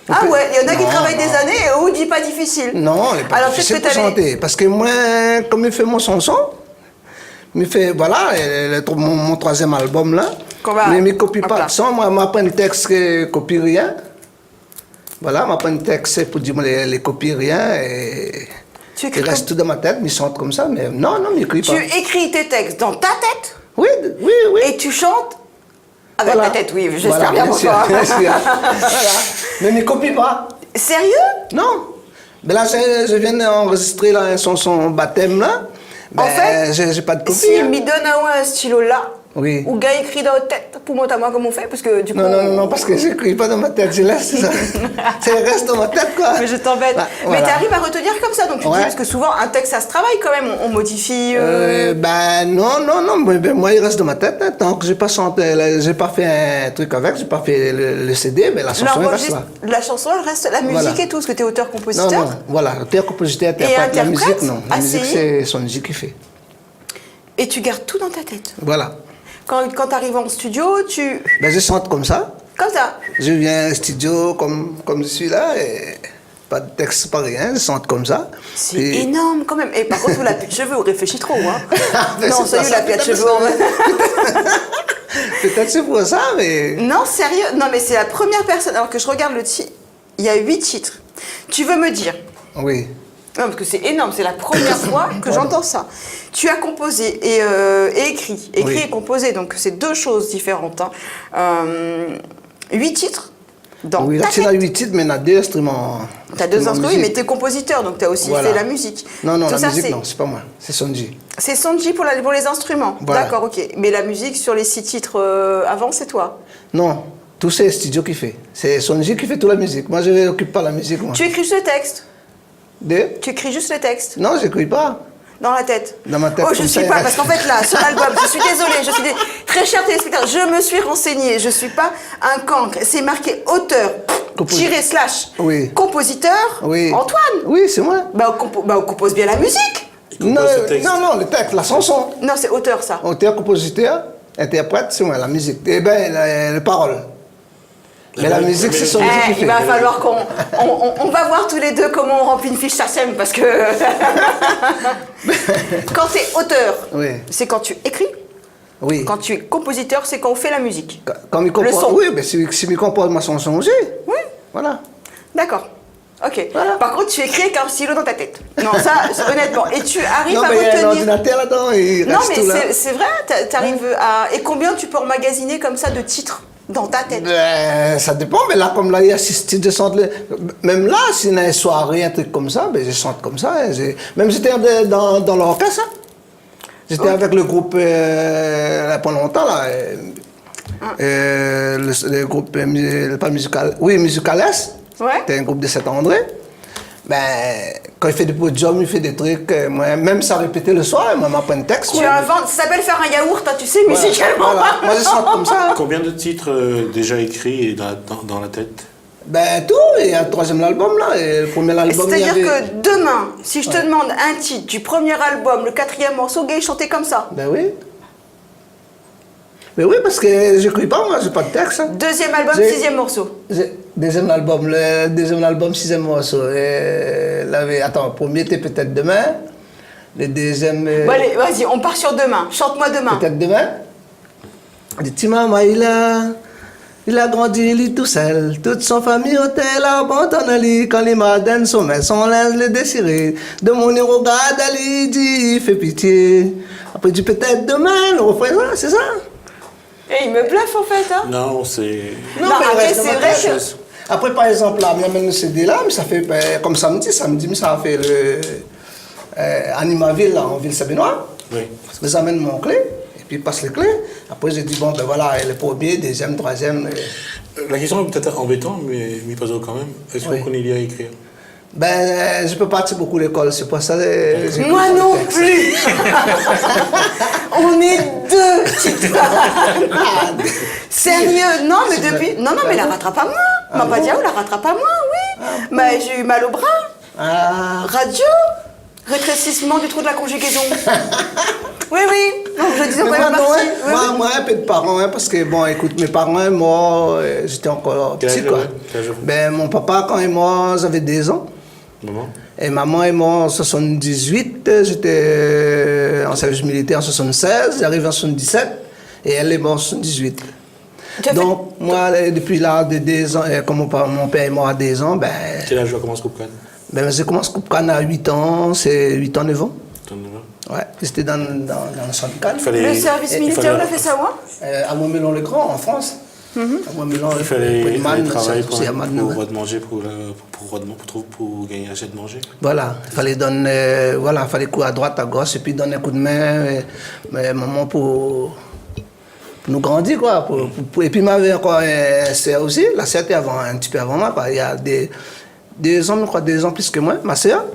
Ah ouais, il y en a qui travaillent des années et on dit pas difficile. Non, les pas alors, difficile pour chanter. Parce que moi, comme il fait mon chanson, il fait, voilà, mon troisième album là, mais il ne copie pas de son. Moi, je m'apprends le texte que copie rien. Voilà, je m'apprends le texte pour dire les copie rien et... Il reste tout dans ma tête, mais il chante comme ça, mais non, il n'écrit pas. Tu écris tes textes dans ta tête? Oui. Et tu chantes avec ta tête, oui, j'espère bien pour toi. Mais il ne copie pas. Sérieux? Non. Mais là, je viens d'enregistrer son baptême, là. Ben, en fait, j'ai pas de copie. S'il me donne un stylo là, oui. ou gars écrit dans la tête, pour moi, comment on fait? Parce que du coup. Non, parce que j'écris pas dans ma tête, je laisse ça. Ça reste dans ma tête, quoi. Mais je t'embête. Bah, mais tu arrives à retenir comme ça, donc tu dis, parce que souvent, un texte, ça se travaille quand même, on modifie. Ben non, ben, moi, il reste dans ma tête, hein, tant que j'ai pas chanté, j'ai pas fait un truc avec, j'ai pas fait le CD, mais la chanson, elle reste là. La chanson, elle reste, la musique et tout, parce que tu es auteur-compositeur. Non, voilà, auteur-compositeur, interprète, la musique, non. La musique, c'est Sonji qui fait. Et tu gardes tout dans ta tête. Voilà. Quand tu arrives en studio, tu... Ben, je chante comme ça. Comme ça. Je viens au studio comme je suis là, et pas de texte, pas rien, je chante comme ça. C'est énorme quand même. Et par contre, vous la pile de cheveux, on réfléchit trop, hein. Non, sérieux, la pile de cheveux. Peut-être c'est pour ça, mais... Non, sérieux. Non, mais c'est la première personne, alors que je regarde le titre, il y a 8 titres. Tu veux me dire... Oui. Non, parce que c'est énorme, c'est la première fois que j'entends ça. Tu as composé et écrit. Écrit et composé, donc c'est deux choses différentes. 8 titres dans oui, là, ta tête. Oui, 8 titres, mais il y a 2 instruments. Tu as 2 instruments, mais tu es compositeur, donc tu as aussi fait la musique. Non, tout la ça, musique, non, c'est pas moi, c'est Sonji. C'est Sonji pour les instruments. Voilà. D'accord, ok. Mais la musique sur les 6 titres avant, c'est toi? Non, tout c'est Studio qui fait. C'est Sonji qui fait toute la musique. Moi, je ne m'occupe pas de la musique. Moi. Tu écris juste le texte? Tu écris juste le texte? Non, j'écris pas. Dans la tête? Dans ma tête. Oh, je suis pas, parce qu'en fait là, sur l'album, je suis désolée, très cher téléspectateur, je me suis renseignée, je suis pas un cancre. C'est marqué auteur, / compositeur, Antoine. Oui, c'est moi. On compose bien la musique. Non, le texte, la chanson. Non, c'est auteur ça. Auteur, compositeur, interprète, c'est moi, la musique. Eh bien, les paroles. Mais la musique, c'est son musique qui fait. Il va falloir on va voir tous les deux comment on remplit une fiche SACEM, parce que quand tu es auteur, c'est quand tu écris. Oui. Quand tu es compositeur, c'est quand on fait la musique. Quand il compose, oui, mais si il compose ma chanson aussi. Oui. Voilà. D'accord. Ok. Voilà. Par contre, tu écris avec un stylo dans ta tête. Non, ça, honnêtement. Et tu arrives à retenir. Non, mais il y a un ordinateur là-dedans, il non, reste tout là. mais c'est vrai, t'arrives à... Et combien tu peux emmagasiner comme ça de titres dans ta tête? Ça dépend, mais là, comme là, il y a 6 titres de chante. Même là, s'il y a une soirée, un truc comme ça, ben, je chante comme ça. Même si j'étais dans l'orchestre. J'étais avec le groupe là, pendant longtemps, là. Le groupe, pas musical, oui, Musicales. Ouais. C'était un groupe de Saint-André. Ben, quand il fait des podiums, il fait des trucs. Moi, même ça répétait le soir, il m'apprend un texte. Tu inventes, ça s'appelle faire un yaourt, hein, tu sais, musicalement. Voilà. Moi, je chante comme ça. Combien de titres déjà écrits et dans la tête? Ben, tout. Il y a le 3e album, là. Et le premier album, il y C'est-à-dire avait... que demain, si je te demande un titre du premier album, le 4e morceau, Gay, chanter comme ça. Ben oui. Mais oui, parce que j'écris pas, moi, j'ai pas de texte. Hein. 2e album, 6e morceau. Deuxième album, 6e morceau. Attends, le premier était peut-être demain. Le deuxième. Bon, allez, vas-y, on part sur demain. Chante-moi demain. Peut-être demain. Le petit maman, il a grandi, il est tout seul. Toute son famille au tel abandonné. Quand les madènes sont mains, son linge le désiré. De mon regarde, il dit, il fait pitié. Après, du peut-être demain, le refrain, c'est ça. Et il me bluffe en fait, hein. Non, c'est... Non, mais c'est vrai que... Après, par exemple, là, il y a le CD là, mais ça fait comme samedi, mais ça a fait le Animaville, là, en Ville-Sabinois. Oui. Je amène mon clé, et puis il passe les clés. Après, j'ai dit, bon, ben voilà, le premier, deuxième, troisième. La question est peut-être embêtante, mais pas quand même. Est-ce qu'on connaît lire et écrire? Ben, je peux pas partir beaucoup à l'école, c'est pas ça. Moi non plus. On est deux, tu Sérieux? Non, mais depuis... Non, mais la rattrape à moi. Ma Padiaou la rattrape à moi, oui. Mais j'ai eu mal au bras. Radio. Rétrécissement du trou de la conjugaison. Oui. Non, je disais première partie. Moi, un peu de parents, hein, parce que, bon, écoute, mes parents, moi, j'étais encore petit, quoi. Ben, mon papa, quand il est mort, j'avais 2 ans. Maman? Et maman est morte en 78, j'étais en service militaire en 76, j'arrive en 77, et elle est morte en 78. Donc, moi, depuis là, de 2 ans, comme mon père est mort à 2 ans, ben... Quel âge tu commences Coupe Cannes? Ben, j'ai commencé Coupe Cannes à 8 ans, c'est 8 ans, 9 ans. 9 ans? Ouais, j'étais dans le centre Cannes. Le service militaire, on a fait ça où? À Montmelon-le-Grand, en France. Il fallait travailler pour de manger, pour gagner assez de manger. Voilà, il fallait donner, il fallait courir à droite, à gauche, et puis donner un coup de main, maman pour nous grandir, quoi. Et puis m'avait encore une sœur aussi, la sœur était un petit peu avant moi, quoi. Il y a 2 ans, je crois, 2 ans plus que moi, ma sœur,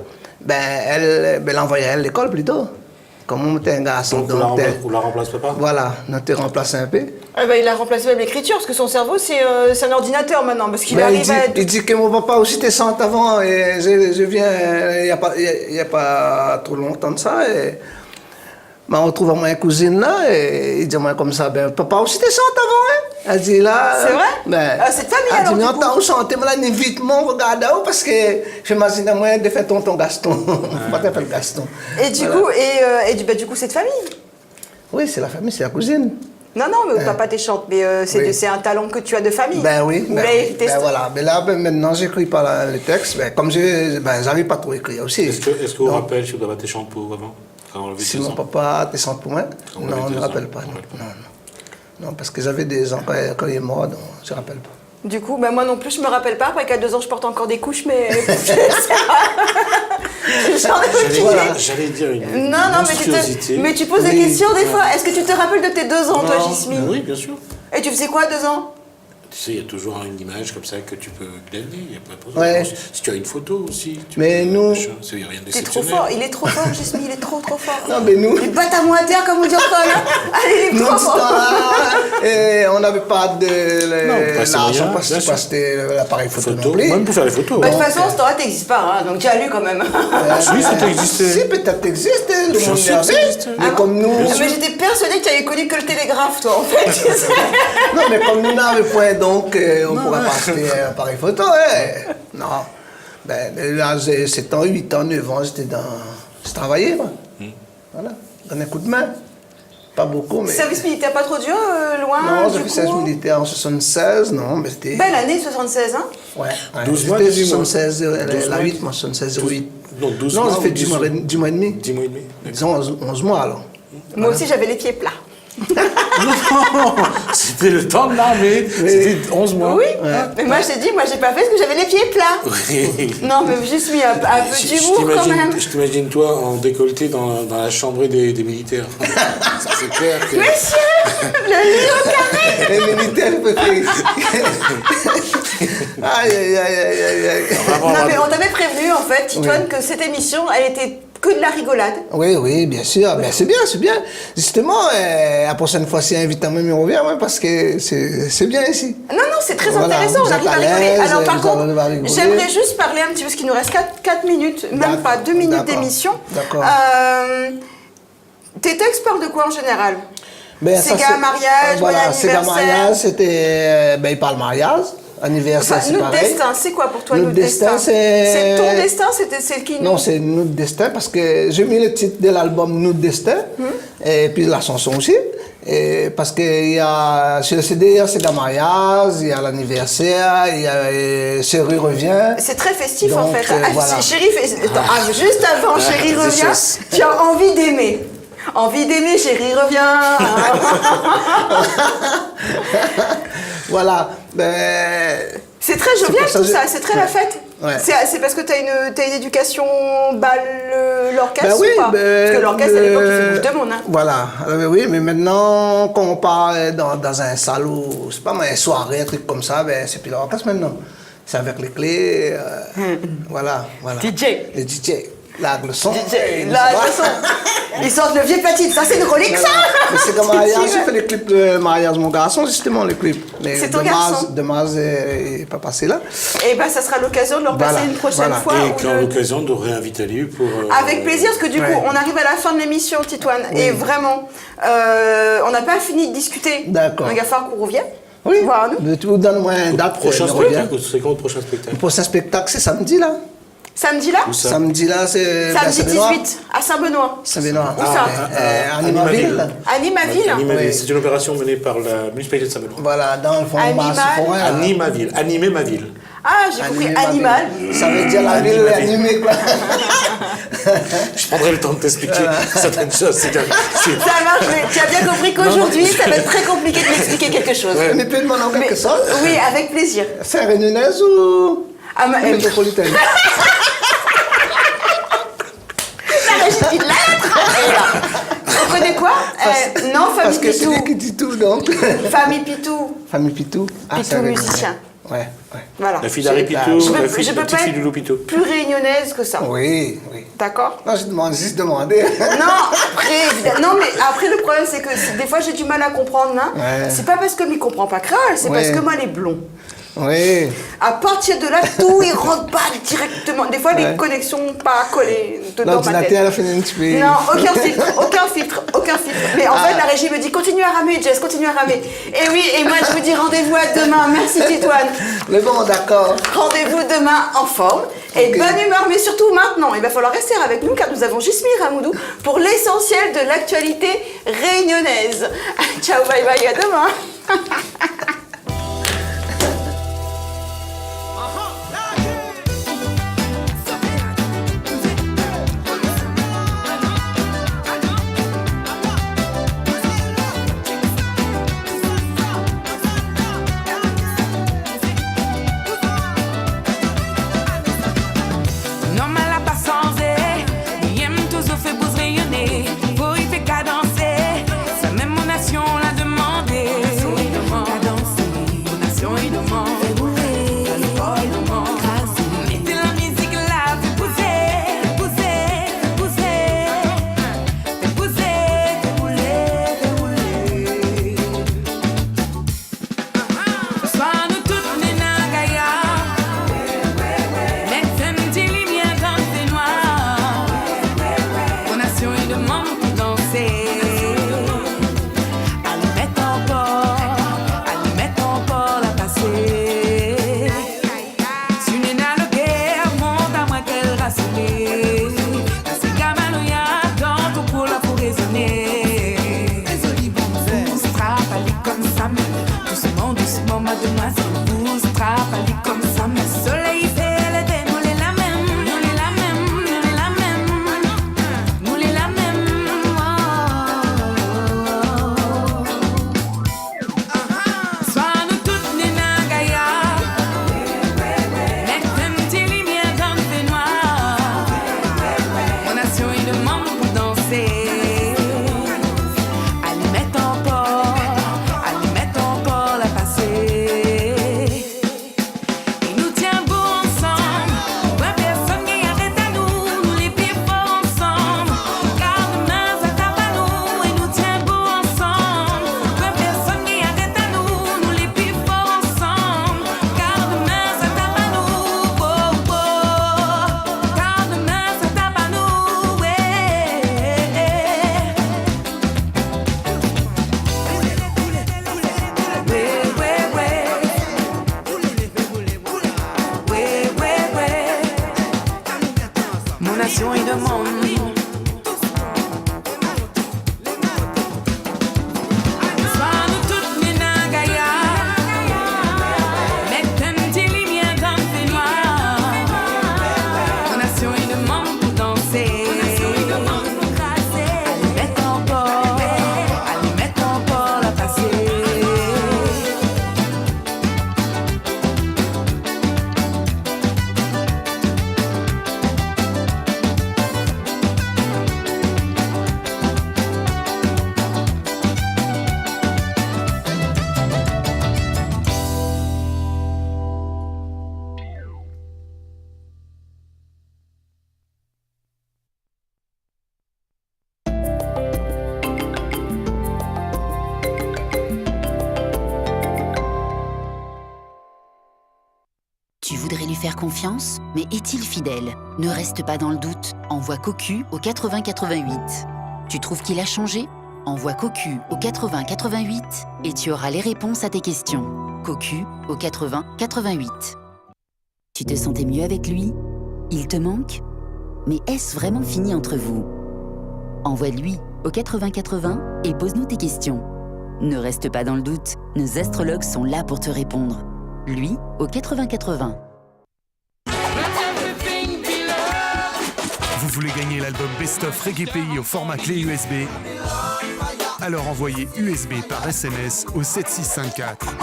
elle envoyait à l'école plutôt. Comme on était un garçon. Donc, vous la remplacez pas? Voilà, on te remplacé un peu. Il a remplacé même l'écriture, parce que son cerveau, c'est un ordinateur maintenant. Parce qu'il arrive à être... Il dit que mon papa aussi était centre avant, et je viens, il n'y a pas trop longtemps de ça, et je me retrouve à ma cousine là, et il dit moi comme ça, ben papa aussi était centre avant, hein. Elle dit là... C'est vrai? Ben, c'est de famille alors, alors, du coup. Elle dit, on chanter, mais là, vite, mon regarde, parce que je m'imagine à moi de faire tonton Gaston. Pas t'appelles Gaston. Et du coup, c'est de famille? Oui, c'est la famille, c'est la cousine. Non, mais papa t'es chante, mais c'est un talent que tu as de famille. Ben oui. Vous l'avez hérité. Voilà. Mais là, maintenant, j'écris pas les textes. Comme j'arrive pas trop à écrire aussi. Est-ce que vous rappelez si vous avez été chante pour avant? Si mon papa était chante pour moi? Non, on ne rappelle pas. Non, parce que j'avais 2 ans quand il est mort, donc je ne rappelle pas. Du coup, moi non plus, je me rappelle pas. Après qu'à 2 ans, je porte encore des couches, mais... J'allais dire une monstruosité. Mais tu poses des questions des fois. Est-ce que tu te rappelles de tes 2 ans, toi, Jasmine? Oui, bien sûr. Et tu faisais quoi à 2 ans? Tu sais, il y a toujours une image comme ça que tu peux glaner. Il n'y a pas de problème. Si tu as une photo aussi. Mais nous... Il n'y a rien T'es trop fort. Il est trop fort, Jasmine. Il est trop fort. Non, mais nous... Il batte à moi à terre, comme on dit encore là. Allez, il est trop fort. Et on n'avait pas de... l'argent pour acheter l'appareil photo non plus. Même pour faire les photos. De toute façon, ce temps-là, t'existes pas. Donc tu as lu quand même. Oui, ça existait. Si, peut-être t'existais. Le monde l'avait. Mais comme nous... Mais j'étais persuadée que tu avais connu que le télégraphe, toi, en fait. Non, mais comme nous n'avions point, donc... On pourrait pas acheter un appareil photo, hein. Non. Là, j'ai 7 ans, 8 ans, 9 ans, je travaillais, moi. Voilà. Donner un coup de main. Pas beaucoup, mais... Service militaire pas trop dur, loin, non, j'ai fait service militaire en 76, non, mais c'était... Belle année, 76, hein? Ouais. 12 mois, 76, la 8, moi, 76, 08. Non, 12 mois. Non, j'ai fait 10 mois et demi. 10 mois et demi. Disons 11 mois, alors. Moi aussi, j'avais les pieds plats. Non, c'était le temps de l'armée. C'était 11 mois. Oui, mais moi j'ai dit, moi j'ai pas fait parce que j'avais les pieds plats. Oui. Non, mais juste mis un peu d'humour quand même. Je t'imagine toi en décolleté dans la chambrée des militaires. Ça, c'est clair que... Monsieur, le lit au carré. Les militaires préférés. Aïe. Non, mais on t'avait prévenu en fait, Titoine, que cette émission, elle était que de la rigolade. Oui, bien sûr. Ben, c'est bien. Justement, la prochaine fois, si invite même, il revient, parce que c'est bien ici. Non, c'est très intéressant, on arrive à rigoler. Alors par contre, rigoler. j'aimerais juste parler un petit peu, parce qu'il nous reste 4 minutes, même pas 2 minutes d'émission. D'accord. Tes textes parlent de quoi en général? Ben, c'est qu'un mariage, voilà, bon c'est qu'un anniversaire. mariage, c'était... il parle mariage. Anniversaire, c'est notre pareil. destin, c'est quoi pour toi Notre destin, c'est ton destin, c'est qui nous? Non, c'est notre destin parce que j'ai mis le titre de l'album Notre destin et puis la chanson aussi. Et parce que il y a sur le CD, il y a c'est un mariage, il y a l'anniversaire, il y a Chérie revient. C'est très festif donc, en fait. Voilà. Chérie, juste avant Chérie revient, tu as envie d'aimer. Envie d'aimer, Chérie revient. Voilà. C'est très jovial tout ça, c'est très la fête. Ouais. C'est parce que tu as une éducation l'orchestre oui, ou pas? Parce que l'orchestre à l'époque, il fait bouge de monde. Hein. Voilà, oui, mais maintenant, quand on part dans un salon, c'est pas une soirée, un truc comme ça, c'est plus l'orchestre maintenant. C'est avec les clés, voilà. DJ. Les DJ. Là, le son. Ils sortent le vieux platine, ça c'est une relique ça. Mais c'est comme mariage, j'ai fait les clips de mariage mon garçon, justement les clips. Mais c'est ton garçon. Dommage, il n'est pas passé là. Et ça sera l'occasion de le repasser une prochaine fois. Et quand l'occasion de réinviter lui pour... Avec plaisir, parce que du coup, on arrive à la fin de l'émission, Titoine. Oui. Et vraiment, on n'a pas fini de discuter. D'accord. Donc il va falloir qu'on revienne. Oui. Voir nous. Tu donnes-moi une date. Prochain spectacle, c'est quand le prochain spectacle? Le prochain spectacle, c'est samedi là. Samedi là? Samedi là, c'est... Samedi 18, à Saint-Benoît. Saint-Benoît. Où ça? À Animaville. Animaville. C'est une opération menée par la municipalité de Saint-Benoît. Voilà, dans le fond, Animaville. Animer ma ville. Ah, j'ai compris, animal. Ça veut dire la ville animée, quoi. Je prendrai le temps de t'expliquer certaines choses. Ça marche, mais tu as bien compris qu'aujourd'hui, ça va être très compliqué de m'expliquer quelque chose. Mais peut demander en quelque sorte. Oui, avec plaisir. C'est réunionnaise ou métropolitaine? La régie de lettres. On connaît quoi? Non, famille parce que Pitou. c'est lui qui dit tout, donc. Famille Pitou. Famille Pitou. Pitou musicien. Ouais. Voilà. La fille d'Harry Pitou, la petite fille de Loulou Pitou. Plus réunionnaise que ça. Oui. D'accord? Non, je demande juste demander. Non, mais après, le problème, c'est que des fois, j'ai du mal à comprendre. Hein. Ouais. C'est pas parce que ne comprend pas créole, c'est parce que moi, les blonds. Oui. À partir de là, tout, il rentre pas directement. Des fois, les connexions pas collées dans ma tête. Non, aucun filtre. Mais en fait, la régie me dit, continue à ramer, Jess, continue à ramer. Et oui, et moi, je vous dis rendez-vous à demain. Merci, Titoine. Mais bon, d'accord. Rendez-vous demain en forme et de bonne humeur, mais surtout maintenant. Il va falloir rester avec nous car nous avons Jasmine Ramoudou pour l'essentiel de l'actualité réunionnaise. Ciao, bye bye, à demain. Pour y faire cadencer, ça même mon nation l'a demandé. Cadencer. nation et de monde. Tu voudrais lui faire confiance, mais est-il fidèle? Ne reste pas dans le doute. Envoie Cocu au 80 88. Tu trouves qu'il a changé? Envoie Cocu au 80 88 et tu auras les réponses à tes questions. Cocu au 80 88. Tu te sentais mieux avec lui? Il te manque? Mais est-ce vraiment fini entre vous? Envoie-lui au 80 80 et pose-nous tes questions. Ne reste pas dans le doute, nos astrologues sont là pour te répondre. Lui au 80 80. Vous voulez gagner l'album Best of Reggae Pays au format clé USB? Alors envoyez USB par SMS au 7654.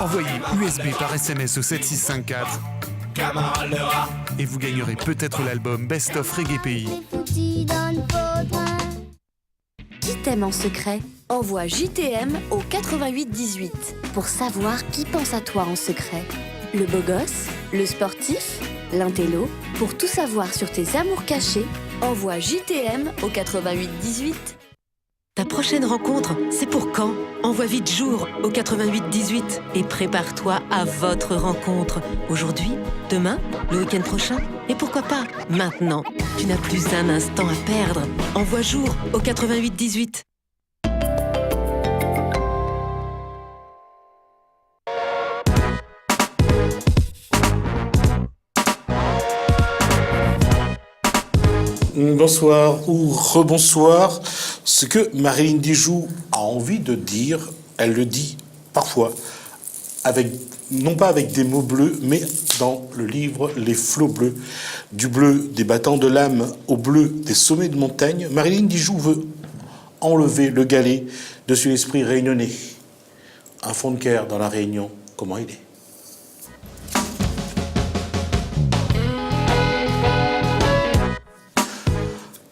Envoyez USB par SMS au 7654 et vous gagnerez peut-être l'album Best of Reggae Pays. Qui t'aime en secret? Envoie JTM au 88 18 pour savoir qui pense à toi en secret. Le beau gosse, le sportif, l'intello. Pour tout savoir sur tes amours cachés, envoie JTM au 88 18. Ta prochaine rencontre, c'est pour quand? Envoie vite jour au 88 18 et prépare-toi à votre rencontre. Aujourd'hui, demain, le week-end prochain et pourquoi pas maintenant. Tu n'as plus un instant à perdre. Envoie jour au 88 18. Bonsoir ou rebonsoir. Ce que Marilyn Dijoux a envie de dire, elle le dit parfois, non pas avec des mots bleus, mais dans le livre Les flots bleus. Du bleu des battants de l'âme au bleu des sommets de montagne, Marilyn Dijoux veut enlever le galet dessus l'esprit réunionnais. Un fond de cœur dans la Réunion, comment il est?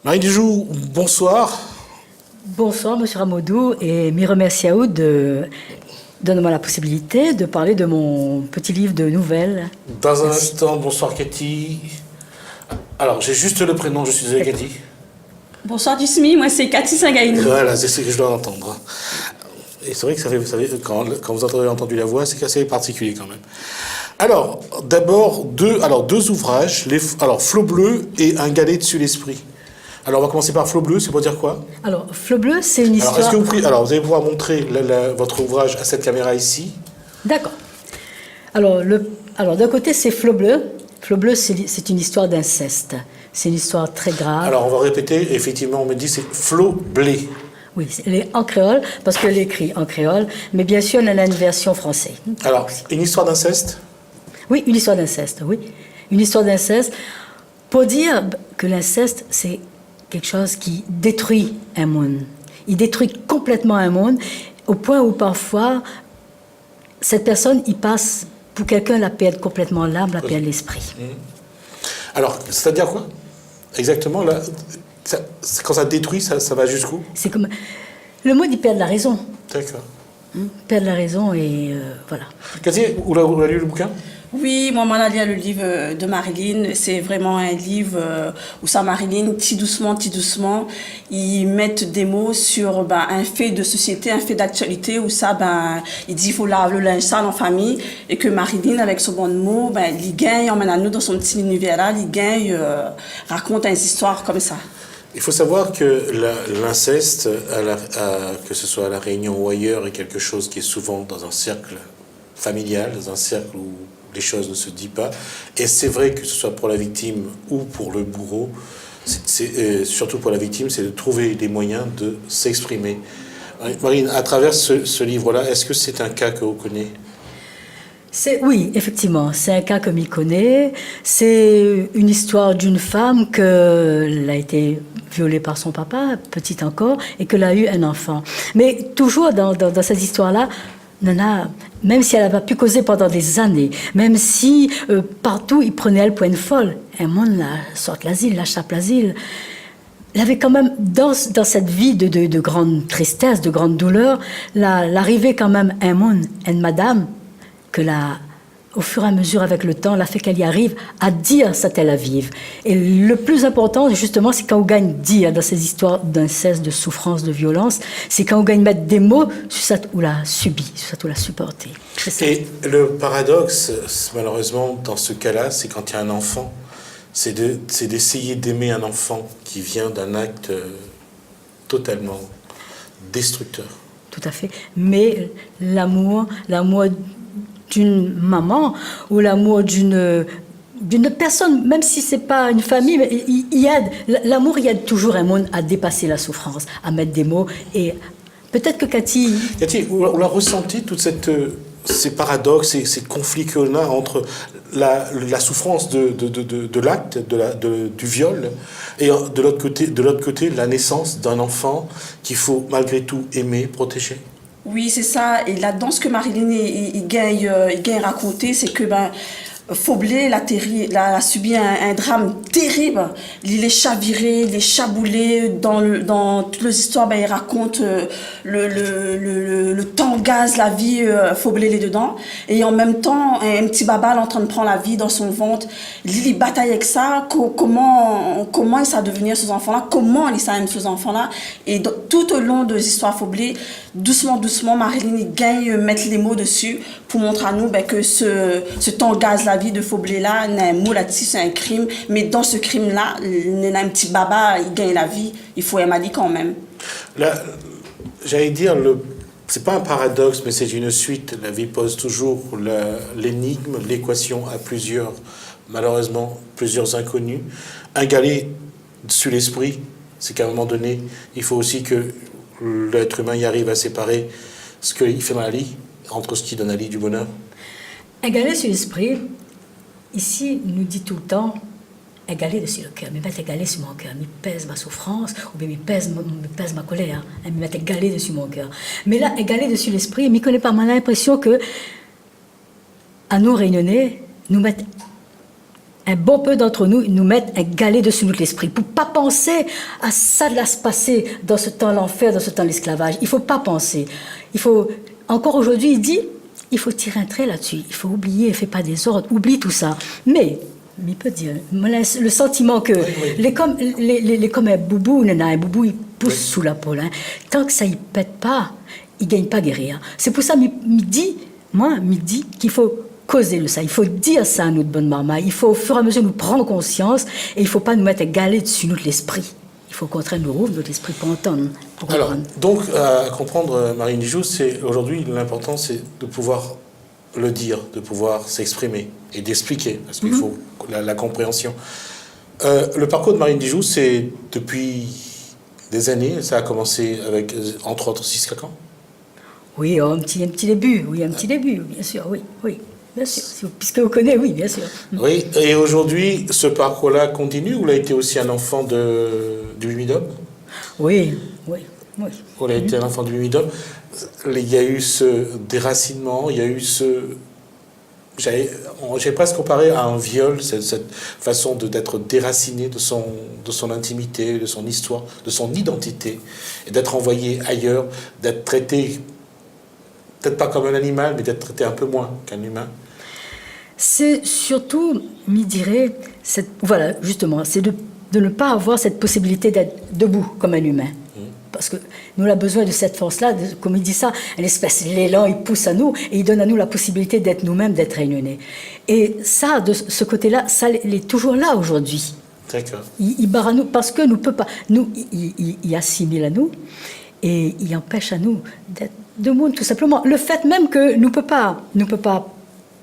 Marie Dijoux, bonsoir. Bonsoir, monsieur Ramadou, et me remercie à vous de donner-moi la possibilité de parler de mon petit livre de nouvelles. Dans un instant, bonsoir Cathy. Alors, j'ai juste le prénom, je suis avec Cathy. Bonsoir Dusmi, moi c'est Cathy Sangaïnou. Voilà, c'est ce que je dois entendre. Et c'est vrai que ça fait, vous savez, quand vous avez entendu la voix, c'est assez particulier quand même. Alors, d'abord, deux ouvrages, Flot bleu et Un galet dessus l'esprit. Alors, on va commencer par Flot bleu, c'est pour dire quoi? Alors, Flot bleu, c'est une histoire... Alors, vous allez pouvoir montrer votre ouvrage à cette caméra ici. D'accord. Alors, d'un côté, c'est Flot bleu. Flot bleu, c'est une histoire d'inceste. C'est une histoire très grave. Alors, on va répéter. Effectivement, on me dit c'est Flot blé. Oui, elle est en créole, parce qu'elle est écrite en créole. Mais bien sûr, elle a une version française. Alors, une histoire d'inceste? Oui, une histoire d'inceste, oui. Une histoire d'inceste. Pour dire que l'inceste, c'est quelque chose qui détruit un monde. Il détruit complètement un monde, au point où parfois, cette personne, il passe, pour quelqu'un, la perd complètement l'âme, la perd l'esprit. Alors, c'est-à-dire quoi? Exactement, là, quand ça détruit, ça va jusqu'où? C'est comme... Le mot, il perd la raison. D'accord. Perd la raison et voilà. Cathy, vous l'avez lu le bouquin? Oui, moi, on a lu le livre de Marilyn. C'est vraiment un livre où ça, Marilyn, petit doucement, ils mettent des mots sur un fait de société, un fait d'actualité où ça, il dit qu'il faut laver le linge sale en famille et que Marilyn, avec ce bon mot, il gagne, emmène à nous dans son petit univers-là, il gagne, raconte une histoire comme ça. Il faut savoir que l'inceste, que ce soit à La Réunion ou ailleurs, est quelque chose qui est souvent dans un cercle familial, dans un cercle où les choses ne se disent pas. Et c'est vrai que ce soit pour la victime ou pour le bourreau, surtout pour la victime, c'est de trouver des moyens de s'exprimer. Marine, à travers ce livre-là, est-ce que c'est un cas que vous connaissez ? Oui, effectivement, c'est un cas que m'y connaît. C'est une histoire d'une femme qu'elle a été violée par son papa, petite encore, et qu'elle a eu un enfant. Mais toujours dans cette histoire-là, Nana, même si elle n'a pas pu causer pendant des années, même si partout il prenait elle pour une folle, un monde la sorte l'asile, la chape l'asile, elle avait quand même, dans cette vie de grande tristesse, de grande douleur, l'arrivée quand même un monde, une madame, que au fur et à mesure avec le temps, l'a fait qu'elle y arrive à dire sa Tel Aviv. Et le plus important, justement, c'est quand on gagne dire dans ces histoires d'inceste, de souffrance, de violence, c'est quand on gagne mettre des mots sur ça où l'a subi, sur ça où l'a supporté. Et le paradoxe, malheureusement, dans ce cas-là, c'est quand il y a un enfant, c'est d'essayer d'aimer un enfant qui vient d'un acte totalement destructeur. Tout à fait. Mais l'amour d'une maman ou l'amour d'une personne, même si c'est pas une famille, mais il aide. L'amour, il aide toujours un monde à dépasser la souffrance, à mettre des mots. Et peut-être que Cathy, on a ressenti toutes ces paradoxes, ces conflits qu'on a entre la souffrance de l'acte, du viol, et de l'autre côté, la naissance d'un enfant qu'il faut malgré tout aimer, protéger. Oui, c'est ça. Et là-dedans, ce que Marilyn il gagne raconter, c'est que Faublé a subi un drame terrible. Il est chaviré, il est chaboulé. Dans toutes les histoires, il raconte le temps gaz, la vie, Faublé est dedans. Et en même temps, un petit baba est en train de prendre la vie dans son ventre. Il bataille avec ça. Comment il sait devenir ces enfants-là? Comment il sait aimer ces enfants-là? Et tout au long des histoires Faublé, doucement, Marilyn gagne mettre les mots dessus pour montrer à nous que ce temps gaz, la vie de Faublé là, il y a un mot là-dessus, c'est un crime. Mais dans ce crime-là, il y a un petit baba, il gagne la vie. Il faut aimer quand même. Là, j'allais dire, c'est pas un paradoxe, mais c'est une suite. La vie pose toujours l'énigme, l'équation à malheureusement, plusieurs inconnus. Un galet sur l'esprit, c'est qu'à un moment donné, il faut aussi que l'être humain y arrive à séparer ce qu'il fait mal à lui, entre ce qui donne à lui du bonheur. Égaler sur l'esprit, ici, nous dit tout le temps, égaler dessus le cœur, mais mettre égaler sur mon cœur, me pèse ma souffrance, ou bien me pèse ma colère, me mettre égaler dessus mon cœur. Mais là, égaler dessus l'esprit, je ne connais pas, mais j'ai l'impression que, à nous réunionnais, nous mettre un bon peu d'entre nous mettent un galet dessus notre l'esprit pour pas penser à ça de là se passer dans ce temps l'enfer, dans ce temps l'esclavage. Il faut pas penser. Il faut encore aujourd'hui, il dit, il faut tirer un trait là-dessus. Il faut oublier, fais pas des ordres, oublie tout ça. Mais il peut dire, le sentiment que les comme un boubou, il pousse sous la peau. Hein. Tant que ça il pète pas, il gagne pas guérir. C'est pour ça me dit qu'il faut causer de ça, il faut dire ça à notre bonne maman, il faut au fur et à mesure nous prendre conscience et il ne faut pas nous mettre à galer dessus notre l'esprit. Il faut au contraire nous rouvre notre esprit pour entendre. Alors, donc, à comprendre, Marine Dijoux, c'est aujourd'hui l'important c'est de pouvoir le dire, de pouvoir s'exprimer et d'expliquer, parce qu'il faut la compréhension. Le parcours de Marine Dijoux, c'est depuis des années, ça a commencé avec, entre autres, Siska Khan. Oui, un petit début, bien sûr, oui. Bien sûr, puisque vous connaissez, oui, bien sûr. Oui, et aujourd'hui, ce parcours-là continue ou il a été aussi un enfant du Mimidum? Oui. Il a été un enfant du Mimidum. Il y a eu ce déracinement, il y a eu j'ai presque comparé à un viol, cette façon d'être déraciné de son intimité, de son histoire, de son identité, et d'être envoyé ailleurs, d'être traité peut-être pas comme un animal, mais d'être traité un peu moins qu'un humain. C'est surtout, je dirais, voilà, justement, c'est de ne pas avoir cette possibilité d'être debout comme un humain. Parce que nous avons besoin de cette force-là, comme il dit ça, une espèce d'élan, il pousse à nous et il donne à nous la possibilité d'être nous-mêmes, d'être réunionnés. Et ça, de ce côté-là, ça, il est toujours là aujourd'hui. D'accord. Il barre à nous parce que nous ne peut pas, il assimile à nous et il empêche à nous d'être de monde, tout simplement. Le fait même que nous ne peut pas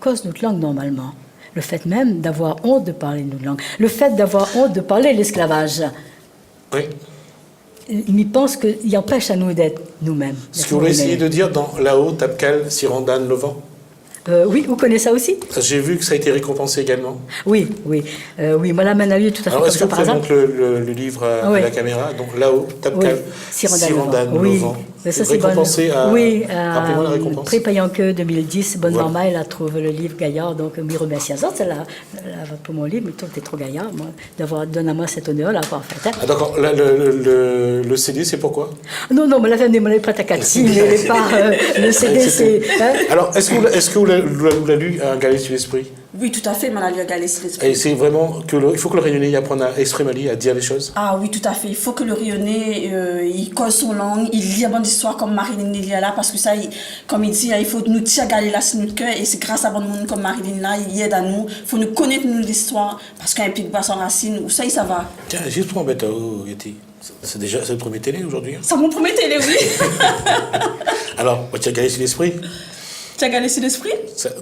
cause notre langue normalement. Le fait même d'avoir honte de parler notre langue. Le fait d'avoir honte de parler l'esclavage. Oui. Il pense qu'il empêche à nous d'être nous-mêmes. Ce que vous voulez essayer de dire dans Lao, Tapkal, Sirandan, Lovan? Oui, vous connaissez ça aussi? J'ai vu que ça a été récompensé également. Oui. Madame Manalu, tout à fait. Alors, est-ce que vous pouvez montrer le livre à la caméra? Donc, Lao, Tapkal, Sirandan, Lovan. Mais ça, c'est récompensé rappelez-moi la récompense. Prix Payanque 2010, Bonne Maman, elle a trouvé le livre Gaillard, donc m'y remercie à ça, c'est pour mon livre, mais toi, t'es trop gaillard, moi, d'avoir donné à moi cet honneur-là, en fait. Ah, d'accord, le CD, c'est pourquoi? Non, mais la famille, on l'avait prête à 4 signes, mais pas le CD, c'est... Alors, est-ce que vous l'avez lu, Un galet sur l'esprit? Oui, tout à fait, on a lu Un galet sur l'esprit. Et c'est vraiment il faut que le Réunionnais apprenne à exprimer, à dire les choses? Ah oui, tout à fait. Il faut que le Réunionnais, il cause son langue, il lit bonne histoire comme Marilyn Nelia là, parce que ça, comme il dit, il faut nous tirer galer là sur notre cœur, et c'est grâce à bon monde comme Marilyn là, il aide à nous. Il faut nous connaître nous l'histoire, parce qu'un pic bas sans racine, ou ça va. Tiens, juste pour embêter, Yeti, c'est le premier télé aujourd'hui? C'est mon premier télé, oui. Alors, tu as galé sur l'esprit? Tu as galé sur l'esprit?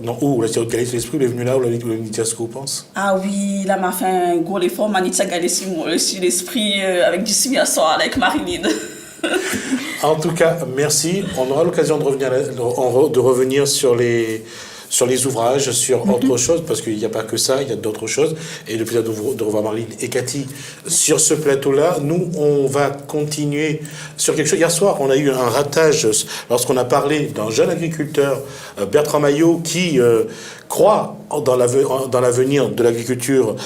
Non, tu as galé sur l'esprit, il est venu là, où il a dit ce qu'on pense. Ah oui, là, m'a fait un gros effort, m'a dit tu as galé sur l'esprit avec du cimier soir avec Marilyn. En tout cas, merci. On aura l'occasion de revenir sur les ouvrages, sur autre chose, parce qu'il n'y a pas que ça, il y a d'autres choses. Et le plaisir de revoir Marilyn et Cathy sur ce plateau-là. Nous, on va continuer sur quelque chose. Hier soir, on a eu un ratage lorsqu'on a parlé d'un jeune agriculteur, Bertrand Maillot, qui croit dans l'avenir de l'agriculture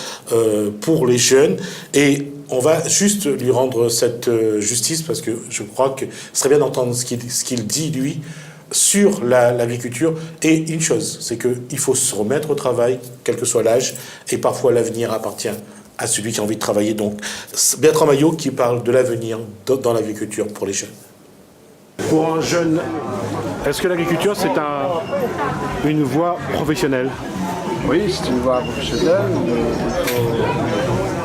pour les jeunes. Et on va juste lui rendre cette justice, parce que je crois que ce serait bien d'entendre ce qu'il dit, lui, sur l'agriculture. Et une chose, c'est qu'il faut se remettre au travail, quel que soit l'âge, et parfois l'avenir appartient à celui qui a envie de travailler. Donc, Bertrand Maillot qui parle de l'avenir dans l'agriculture pour les jeunes. Pour un jeune, est-ce que l'agriculture, c'est une voie professionnelle? Oui, c'est une voie professionnelle.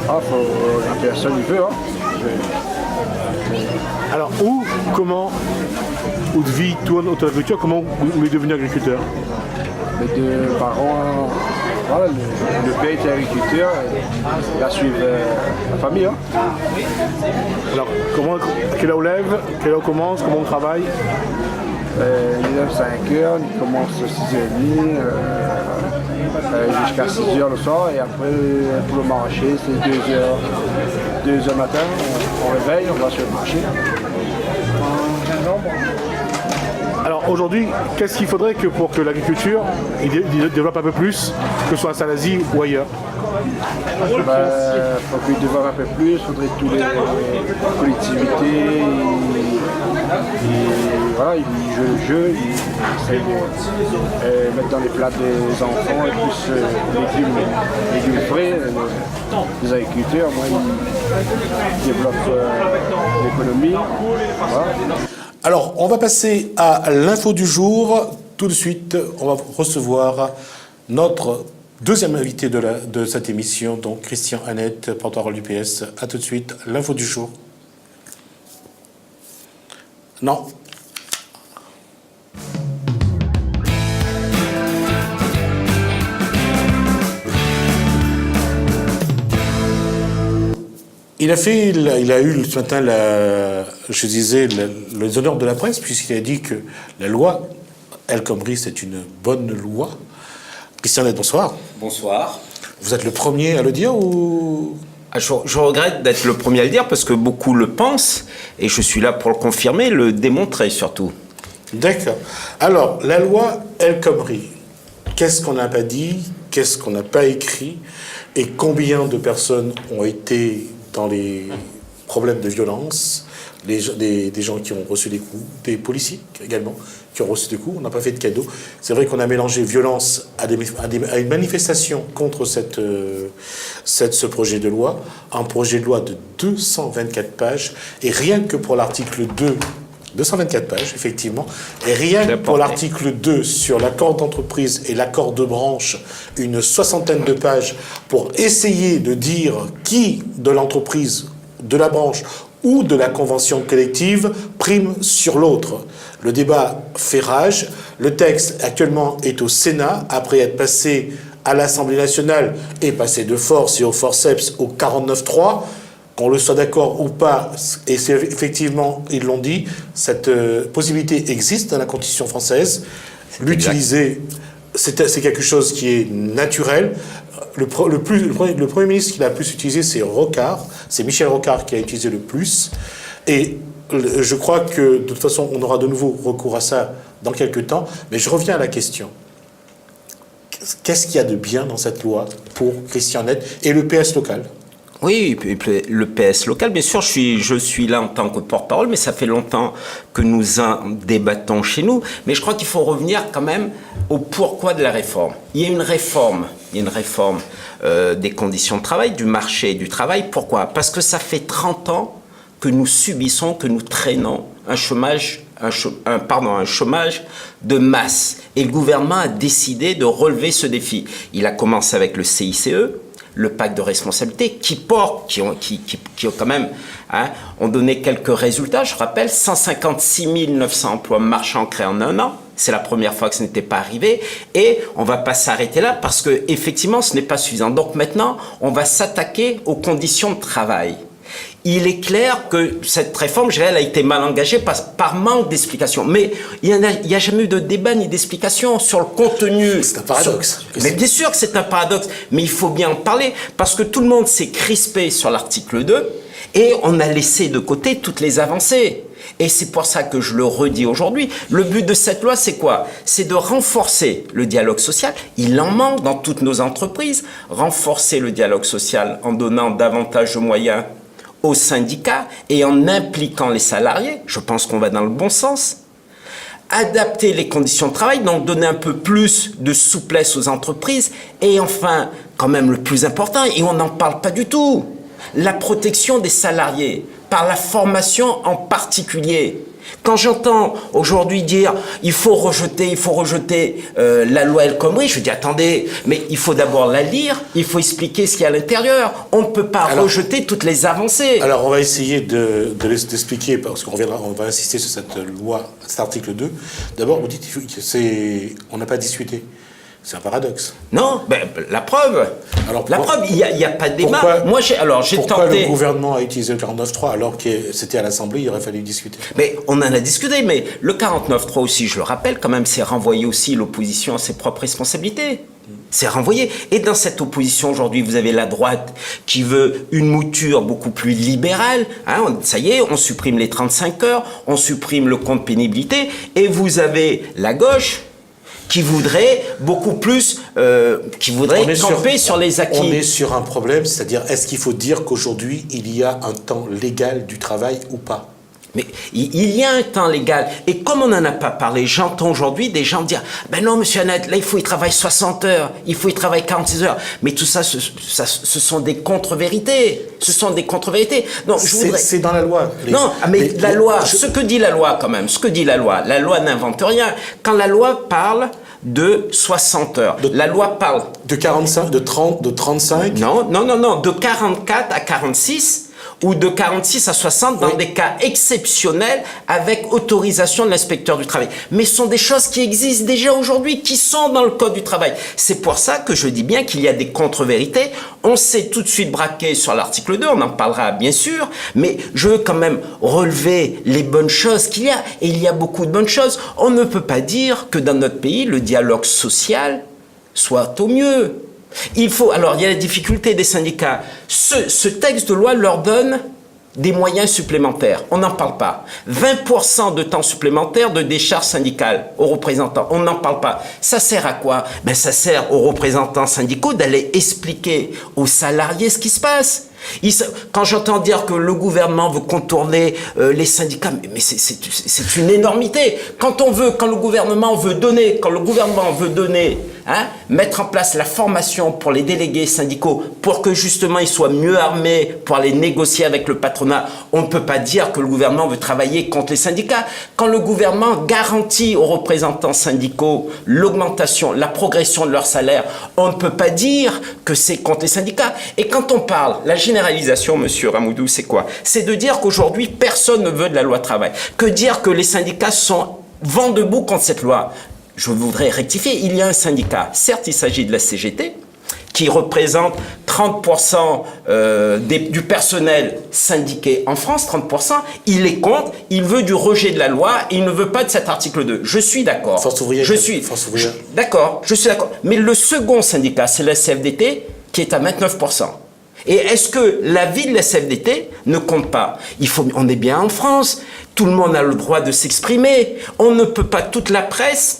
La personne y veut. Alors, où de vie tourne autour de l'agriculture? Comment vous voulez devenir agriculteur? Mes deux parents, voilà, le père était agriculteur, il a suivi la famille. Alors, à quelle heure on lève? Quelle heure on commence? Comment on travaille? Il lève 5h, il commence à 6h30, jusqu'à 6h le soir, et après pour le marché c'est 2h matin, on réveille, on va sur le marché. Alors aujourd'hui, qu'est-ce qu'il faudrait pour que l'agriculture développe un peu plus, que ce soit à Salazie ou ailleurs? Pour qu'il développe un peu plus, il faudrait que toutes les collectivités ils jouent le jeu, ils essayent de mettre dans les plats des enfants et plus légumes frais. Les agriculteurs, ils développent l'économie. Voilà. Alors, on va passer à l'info du jour. Tout de suite, on va recevoir notre deuxième invité de cette émission, donc Christian Annette, porte-parole du PS. A tout de suite, l'info du jour. Non. Il a eu ce matin, les honneurs de la presse, puisqu'il a dit que la loi El Khomri, c'est une bonne loi. Christian Annette, bonsoir. Bonsoir. Vous êtes le premier à le dire ou... Je regrette d'être le premier à le dire parce que beaucoup le pensent et je suis là pour le confirmer, le démontrer surtout. D'accord. Alors, la loi El Khomri, qu'est-ce qu'on n'a pas dit, qu'est-ce qu'on n'a pas écrit et combien de personnes ont été dans les problèmes de violence, des gens qui ont reçu des coups, des policiers également qui ont reçu des coups. On n'a pas fait de cadeau. C'est vrai qu'on a mélangé violence à une manifestation contre ce projet de loi, un projet de loi de 224 pages, et rien que pour l'article 2, 224 pages, effectivement, et rien que pour l'article 2 sur l'accord d'entreprise et l'accord de branche, une soixantaine de pages pour essayer de dire qui de l'entreprise, de la branche ou de la convention collective prime sur l'autre. Le débat fait rage. Le texte actuellement est au Sénat, après être passé à l'Assemblée nationale et passé de force et au forceps au 49.3. Qu'on le soit d'accord ou pas, et c'est effectivement, ils l'ont dit, cette possibilité existe dans la Constitution française. L'utiliser, c'est quelque chose qui est naturel. Le Premier ministre qui l'a plus utilisé, c'est Rocard. C'est Michel Rocard qui a utilisé le plus. Et je crois que, de toute façon, on aura de nouveau recours à ça dans quelques temps. Mais je reviens à la question. Qu'est-ce qu'il y a de bien dans cette loi pour Christian Net et le PS local ? Oui, le PS local, bien sûr, je suis là en tant que porte-parole, mais ça fait longtemps que nous en débattons chez nous. Mais je crois qu'il faut revenir quand même au pourquoi de la réforme. Il y a une réforme des conditions de travail, du marché du travail. Pourquoi ? Parce que ça fait 30 ans que nous subissons, que nous traînons un chômage de masse. Et le gouvernement a décidé de relever ce défi. Il a commencé avec le CICE, le pacte de responsabilité, qui ont quand même ont donné quelques résultats. Je rappelle, 156 900 emplois marchands créés en un an. C'est la première fois que ce n'était pas arrivé. Et on ne va pas s'arrêter là parce que effectivement, ce n'est pas suffisant. Donc maintenant, on va s'attaquer aux conditions de travail. Il est clair que cette réforme, je dirais, elle a été mal engagée par manque d'explications. Mais il n'y a jamais eu de débat ni d'explication sur le contenu. C'est un paradoxe. Mais bien sûr que c'est un paradoxe, mais il faut bien en parler, parce que tout le monde s'est crispé sur l'article 2 et on a laissé de côté toutes les avancées. Et c'est pour ça que je le redis aujourd'hui. Le but de cette loi, c'est quoi ? C'est de renforcer le dialogue social. Il en manque dans toutes nos entreprises. Renforcer le dialogue social en donnant davantage de moyens aux syndicats et en impliquant les salariés. Je pense qu'on va dans le bon sens. Adapter les conditions de travail, donc donner un peu plus de souplesse aux entreprises. Et enfin, quand même le plus important, et on n'en parle pas du tout, la protection des salariés par la formation en particulier. Quand j'entends aujourd'hui dire il faut rejeter la loi El Khomri, je dis attendez, mais il faut d'abord la lire, il faut expliquer ce qu'il y a à l'intérieur. On ne peut pas rejeter toutes les avancées. Alors on va essayer d'expliquer, parce qu'on va insister sur cette loi, cet article 2. D'abord, vous dites on n'a pas discuté. C'est un paradoxe. Non, la preuve. Alors il n'y a pas de débat. Pourquoi le gouvernement a utilisé le 49.3 alors que c'était à l'Assemblée, il aurait fallu discuter? Mais on en a discuté, mais le 49.3 aussi, je le rappelle, quand même, c'est renvoyer aussi l'opposition à ses propres responsabilités. C'est renvoyé. Et dans cette opposition, aujourd'hui, vous avez la droite qui veut une mouture beaucoup plus libérale. Ça y est, on supprime les 35 heures, on supprime le compte pénibilité, et vous avez la gauche qui voudrait beaucoup plus, camper sur les acquis. On est sur un problème, c'est-à-dire, est-ce qu'il faut dire qu'aujourd'hui, il y a un temps légal du travail ou pas? Mais il y a un temps légal. Et comme on n'en a pas parlé, j'entends aujourd'hui des gens dire « Ben non, monsieur Annette, là, il faut y travailler 60 heures, il faut y travailler 46 heures. » Mais tout ça, ce sont des contre-vérités. Ce sont des contre-vérités. C'est dans la loi. La loi, ce que dit la loi quand même, la loi n'invente rien. Quand la loi parle de 60 heures, la loi parle... De 45, de 30, de 35 Non, de 44 à 46... ou de 46 à 60 dans des cas exceptionnels avec autorisation de l'inspecteur du travail. Mais ce sont des choses qui existent déjà aujourd'hui, qui sont dans le Code du travail. C'est pour ça que je dis bien qu'il y a des contre-vérités. On s'est tout de suite braqué sur l'article 2, on en parlera bien sûr, mais je veux quand même relever les bonnes choses qu'il y a. Et il y a beaucoup de bonnes choses. On ne peut pas dire que dans notre pays, le dialogue social soit au mieux. Il y a la difficulté des syndicats. Ce texte de loi leur donne des moyens supplémentaires. On n'en parle pas. 20% de temps supplémentaire de décharge syndicale aux représentants. On n'en parle pas. Ça sert à quoi? Ça sert aux représentants syndicaux d'aller expliquer aux salariés ce qui se passe. Quand j'entends dire que le gouvernement veut contourner les syndicats, mais c'est une énormité. Quand le gouvernement veut donner mettre en place la formation pour les délégués syndicaux pour que justement ils soient mieux armés pour aller négocier avec le patronat. On ne peut pas dire que le gouvernement veut travailler contre les syndicats. Quand le gouvernement garantit aux représentants syndicaux l'augmentation, la progression de leur salaire, on ne peut pas dire que c'est contre les syndicats. Et quand on parle, la généralisation, monsieur Ramoudou, c'est quoi? C'est de dire qu'aujourd'hui, personne ne veut de la loi travail. Que dire que les syndicats sont vent debout contre cette loi? Je voudrais rectifier, il y a un syndicat. Certes, il s'agit de la CGT, qui représente 30% du personnel syndiqué en France, 30%, il est contre, il veut du rejet de la loi, il ne veut pas de cet article 2. Je suis d'accord. Force ouvrière. D'accord, je suis d'accord. Mais le second syndicat, c'est la CFDT, qui est à 29%. Et est-ce que l'avis de la CFDT ne compte pas? On est bien en France, tout le monde a le droit de s'exprimer, on ne peut pas toute la presse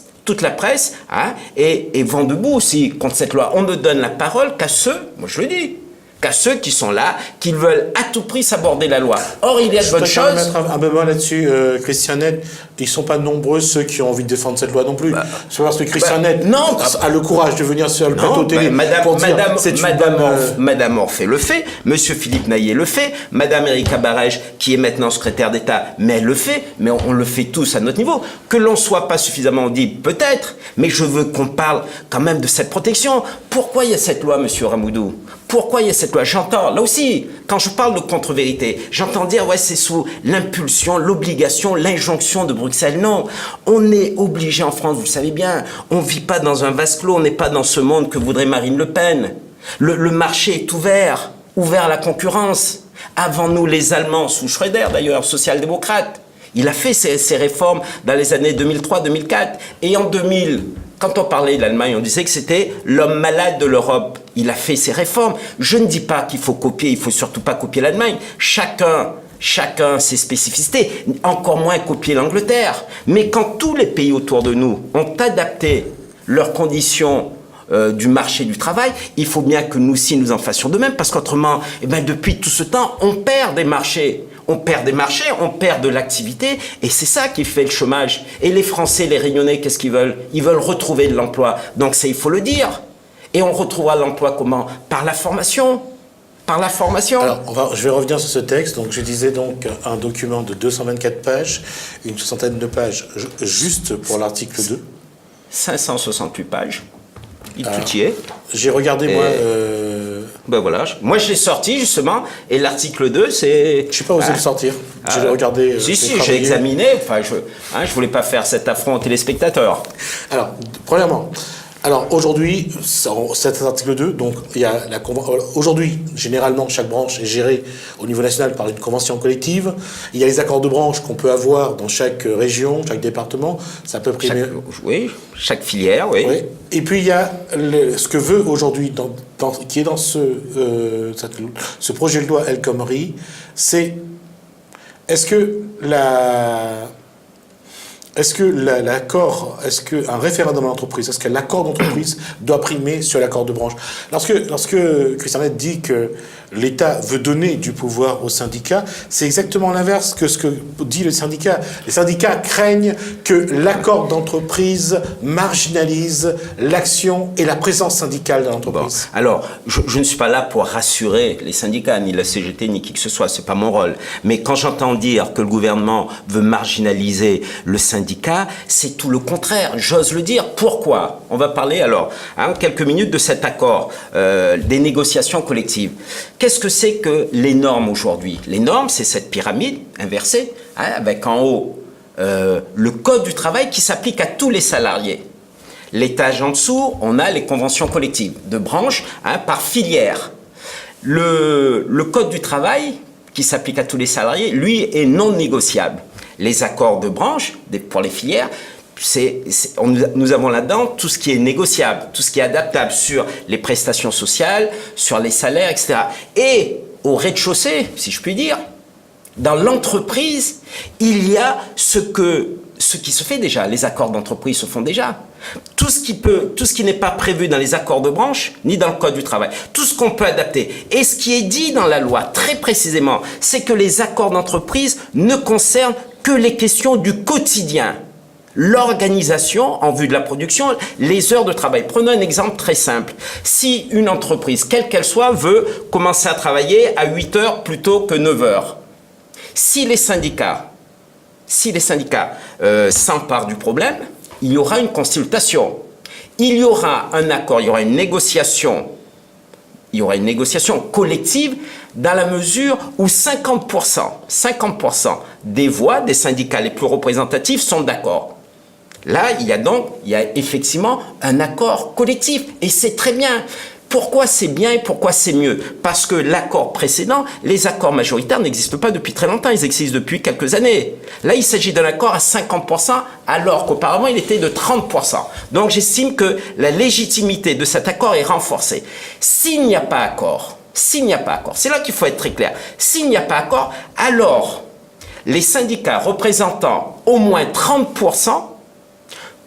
est vent debout aussi contre cette loi. On ne donne la parole qu'à ceux, moi je le dis, qu'à ceux qui sont là, qui veulent à tout prix s'aborder la loi. Or, il y a de bonnes choses. Je peux mettre un bémol là-dessus, Christian Net. Ils ne sont pas nombreux ceux qui ont envie de défendre cette loi non plus. C'est parce que Christian Net a le courage de venir sur le plateau télé pour dire Madame Orphée le fait, Monsieur Philippe Naillet le fait, Madame Erika Barège, qui est maintenant secrétaire d'État, mais elle le fait, mais on le fait tous à notre niveau. Que l'on ne soit pas suffisamment audible, peut-être, mais je veux qu'on parle quand même de cette protection. Pourquoi il y a cette loi, Monsieur Ramoudou? Pourquoi il y a cette loi? J'entends, là aussi, quand je parle de contre-vérité, j'entends dire, ouais, c'est sous l'impulsion, l'obligation, l'injonction de Bruxelles. Non, on est obligé en France, vous le savez bien, on ne vit pas dans un vase clos, on n'est pas dans ce monde que voudrait Marine Le Pen. Le marché est ouvert à la concurrence. Avant nous, les Allemands, sous Schröder d'ailleurs, social-démocrate, il a fait ces réformes dans les années 2003-2004. Et en 2000, quand on parlait de l'Allemagne, on disait que c'était l'homme malade de l'Europe. Il a fait ses réformes. Je ne dis pas qu'il faut copier, il ne faut surtout pas copier l'Allemagne. Chacun ses spécificités, encore moins copier l'Angleterre. Mais quand tous les pays autour de nous ont adapté leurs conditions du marché du travail, il faut bien que nous aussi nous en fassions de même, parce qu'autrement, depuis tout ce temps, on perd des marchés. On perd de l'activité, et c'est ça qui fait le chômage. Et les Français, les Réunionnais, qu'est-ce qu'ils veulent? Ils veulent retrouver de l'emploi. Donc il faut le dire. Et on retrouvera l'emploi comment? Par la formation. Alors, je vais revenir sur ce texte. Donc, je disais donc un document de 224 pages, une soixantaine de pages juste pour l'article 2. 568 pages. Tout y est. J'ai regardé, voilà. Moi, je l'ai sorti, justement, et l'article 2, c'est... Je ne suis pas osé le sortir. Je l'ai regardé. Si, j'ai examiné. Enfin, je ne voulais pas faire cet affront aux téléspectateurs. Alors, premièrement... Alors aujourd'hui, cet article 2, donc il y a aujourd'hui, généralement, chaque branche est gérée au niveau national par une convention collective. Il y a les accords de branche qu'on peut avoir dans chaque région, chaque département. C'est à peu près... Chaque filière, oui. Et puis il y a ce que veut aujourd'hui, qui est dans ce projet de loi El Khomri, c'est est-ce qu'un référendum d'entreprise, est-ce que l'accord d'entreprise doit primer sur l'accord de branche? Lorsque Christian Net dit que l'État veut donner du pouvoir aux syndicats, c'est exactement l'inverse que ce que dit le syndicat. Les syndicats craignent que l'accord d'entreprise marginalise l'action et la présence syndicale dans l'entreprise. Bon. Alors, je ne suis pas là pour rassurer les syndicats, ni la CGT, ni qui que ce soit, c'est pas mon rôle. Mais quand j'entends dire que le gouvernement veut marginaliser le syndicat, c'est tout le contraire. J'ose le dire. Pourquoi? On va parler alors, quelques minutes de cet accord, des négociations collectives. Qu'est-ce que c'est que les normes aujourd'hui? Les normes, c'est cette pyramide inversée, avec en haut le code du travail qui s'applique à tous les salariés. L'étage en dessous, on a les conventions collectives de branche par filière. Le code du travail qui s'applique à tous les salariés, lui, est non négociable. Les accords de branche, pour les filières, nous avons là-dedans tout ce qui est négociable, tout ce qui est adaptable sur les prestations sociales, sur les salaires, etc. Et au rez-de-chaussée, si je puis dire, dans l'entreprise, il y a ce qui se fait déjà. Les accords d'entreprise se font déjà. Tout ce qui n'est pas prévu dans les accords de branche, ni dans le code du travail. Tout ce qu'on peut adapter. Et ce qui est dit dans la loi, très précisément, c'est que les accords d'entreprise ne concernent que les questions du quotidien. l'organisation en vue de la production, les heures de travail. Prenons un exemple très simple. Si une entreprise, quelle qu'elle soit, veut commencer à travailler à 8 heures plutôt que 9 heures, si les syndicats s'emparent du problème, il y aura une consultation, il y aura un accord, il y aura une négociation collective dans la mesure où 50% des voix des syndicats les plus représentatifs sont d'accord. Là, il y a effectivement un accord collectif et c'est très bien. Pourquoi c'est bien et pourquoi c'est mieux? Parce que l'accord précédent, les accords majoritaires n'existent pas depuis très longtemps, ils existent depuis quelques années. Là, il s'agit d'un accord à 50%, alors qu'auparavant, il était de 30%. Donc, j'estime que la légitimité de cet accord est renforcée. S'il n'y a pas accord, c'est là qu'il faut être très clair, s'il n'y a pas accord, alors les syndicats représentant au moins 30%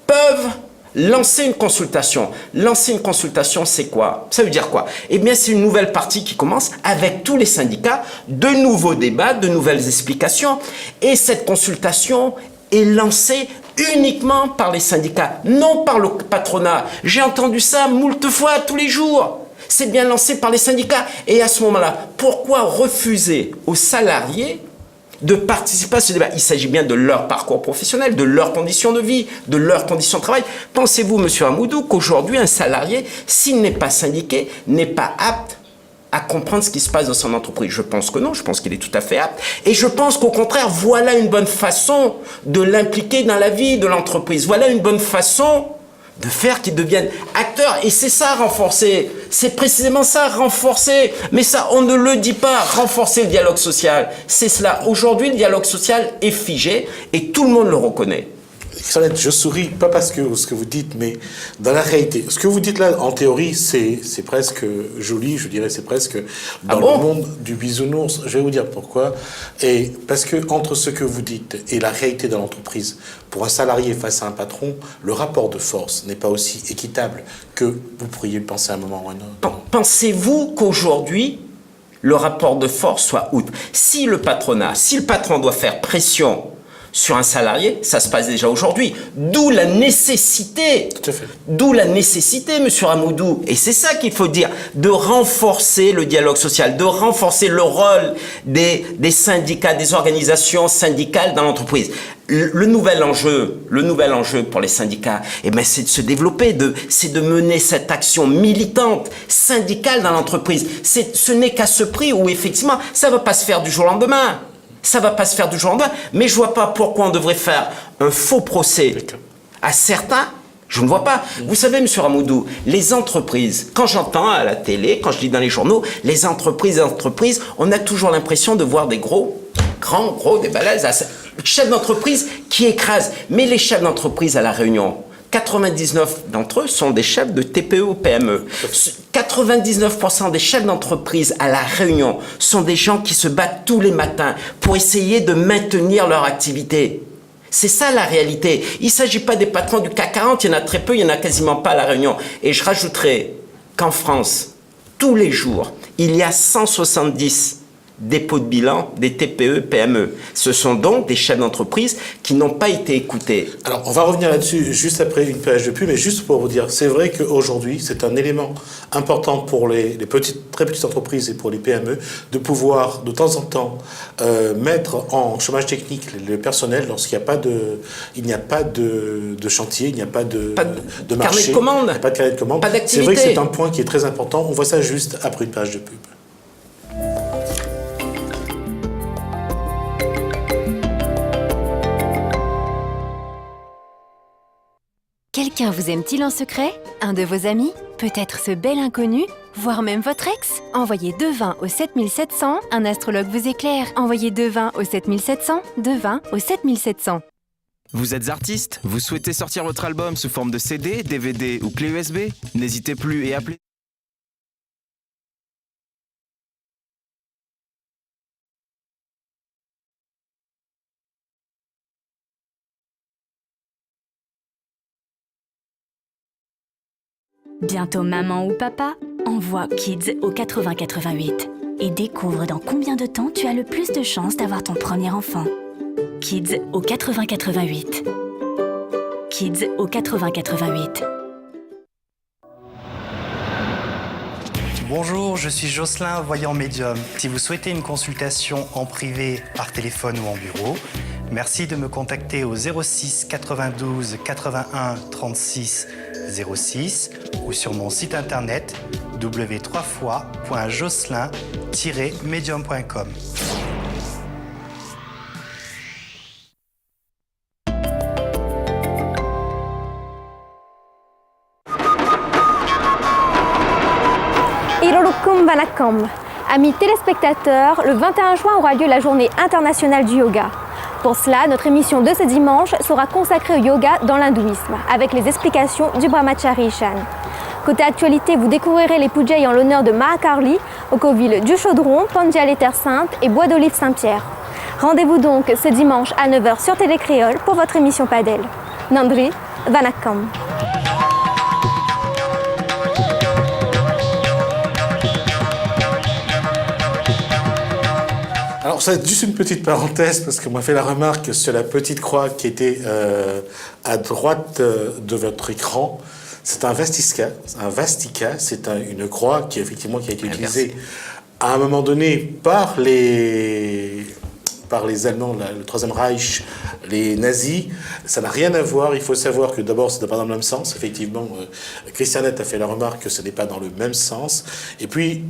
peuvent lancer une consultation. Lancer une consultation, c'est quoi? Ça veut dire quoi? Eh bien, c'est une nouvelle partie qui commence avec tous les syndicats, de nouveaux débats, de nouvelles explications. Et cette consultation est lancée uniquement par les syndicats, non par le patronat. J'ai entendu ça moult fois, tous les jours. C'est bien lancé par les syndicats. Et à ce moment-là, pourquoi refuser aux salariés de participer à ce débat? Il s'agit bien de leur parcours professionnel, de leurs conditions de vie, de leurs conditions de travail. Pensez-vous, monsieur Amoudou, qu'aujourd'hui, un salarié, s'il n'est pas syndiqué, n'est pas apte à comprendre ce qui se passe dans son entreprise? Je pense que non, je pense qu'il est tout à fait apte. Et je pense qu'au contraire, voilà une bonne façon de l'impliquer dans la vie de l'entreprise. Voilà une bonne façon de faire qu'ils deviennent acteurs. Et c'est ça, renforcer. C'est précisément ça, renforcer. Mais ça, on ne le dit pas, renforcer le dialogue social. C'est cela. Aujourd'hui, le dialogue social est figé et tout le monde le reconnaît. Excellent, je souris, pas parce que ce que vous dites, mais dans la réalité. Ce que vous dites là, en théorie, c'est presque joli, je dirais, c'est presque dans le monde du bisounours. Je vais vous dire pourquoi. Et parce que entre ce que vous dites et la réalité de l'entreprise, pour un salarié face à un patron, le rapport de force n'est pas aussi équitable que vous pourriez le penser à un moment ou à un autre. Pensez-vous qu'aujourd'hui, le rapport de force soit outre? Si le patron doit faire pression sur un salarié, ça se passe déjà aujourd'hui. D'où la nécessité, monsieur Amoudou, et c'est ça qu'il faut dire, de renforcer le dialogue social, de renforcer le rôle des syndicats, des organisations syndicales dans l'entreprise. Le nouvel enjeu pour les syndicats, c'est de se développer, c'est de mener cette action militante, syndicale dans l'entreprise. Ce n'est qu'à ce prix où effectivement, ça ne va pas se faire du jour au lendemain. Mais je ne vois pas pourquoi on devrait faire un faux procès à certains. Je ne vois pas. Vous savez, monsieur Amoudou, les entreprises, quand j'entends à la télé, quand je lis dans les journaux, les entreprises, on a toujours l'impression de voir des gros, des balaises, chefs d'entreprise qui écrasent. Mais les chefs d'entreprise à La Réunion, 99 d'entre eux sont des chefs de TPE ou PME. 99% des chefs d'entreprise à La Réunion sont des gens qui se battent tous les matins pour essayer de maintenir leur activité. C'est ça la réalité. Il ne s'agit pas des patrons du CAC 40, il y en a très peu, il n'y en a quasiment pas à La Réunion. Et je rajouterai qu'en France, tous les jours, il y a 170 dépôts de bilan des TPE, PME. Ce sont donc des chefs d'entreprise qui n'ont pas été écoutés. Alors, on va revenir là-dessus juste après une page de pub, mais juste pour vous dire, c'est vrai qu'aujourd'hui, c'est un élément important pour les très petites entreprises et pour les PME de pouvoir, de temps en temps, mettre en chômage technique le personnel lorsqu'il n'y a pas de chantier, il n'y a pas de marché, carnet de commande. Il n'y a pas de carnet de commande. Pas d'activité. C'est vrai que c'est un point qui est très important. On voit ça juste après une page de pub. Quelqu'un vous aime-t-il en secret? Un de vos amis? Peut-être ce bel inconnu? Voire même votre ex? Envoyez 220 au 7700, un astrologue vous éclaire. Envoyez 220 au 7700, 220 au 7700. Vous êtes artiste? Vous souhaitez sortir votre album sous forme de CD, DVD ou clé USB? N'hésitez plus et appelez. Bientôt maman ou papa, envoie Kids au 8088 et découvre dans combien de temps tu as le plus de chances d'avoir ton premier enfant. Kids au 8088. Kids au 80-88. Bonjour, je suis Jocelyn, voyant médium. Si vous souhaitez une consultation en privé, par téléphone ou en bureau, merci de me contacter au 06 92 81 36 06 ou sur mon site internet w3fois.jocelyn-medium.com. Irorukum Vanakkam. Amis téléspectateurs, le 21 juin aura lieu la journée internationale du yoga. Pour cela, notre émission de ce dimanche sera consacrée au yoga dans l'hindouisme, avec les explications du Brahmachari Shan. Côté actualité, vous découvrirez les pujas en l'honneur de Mahakarli, au Covil du Chaudron, Pandial et Terre Sainte et Bois d'Olive Saint-Pierre. Rendez-vous donc ce dimanche à 9h sur Télécréole pour votre émission Padel. Nandri, Vanakkam. Alors, ça va être juste une petite parenthèse, parce qu'on m'a fait la remarque sur la petite croix qui était à droite de votre écran. C'est un vastika. Un vastika, c'est une croix qui, effectivement, qui a été utilisée à un moment donné par les Allemands, le Troisième Reich, les nazis. Ça n'a rien à voir. Il faut savoir que d'abord, ce n'est pas dans le même sens. Effectivement, Christianette a fait la remarque que ce n'est pas dans le même sens. Et puis,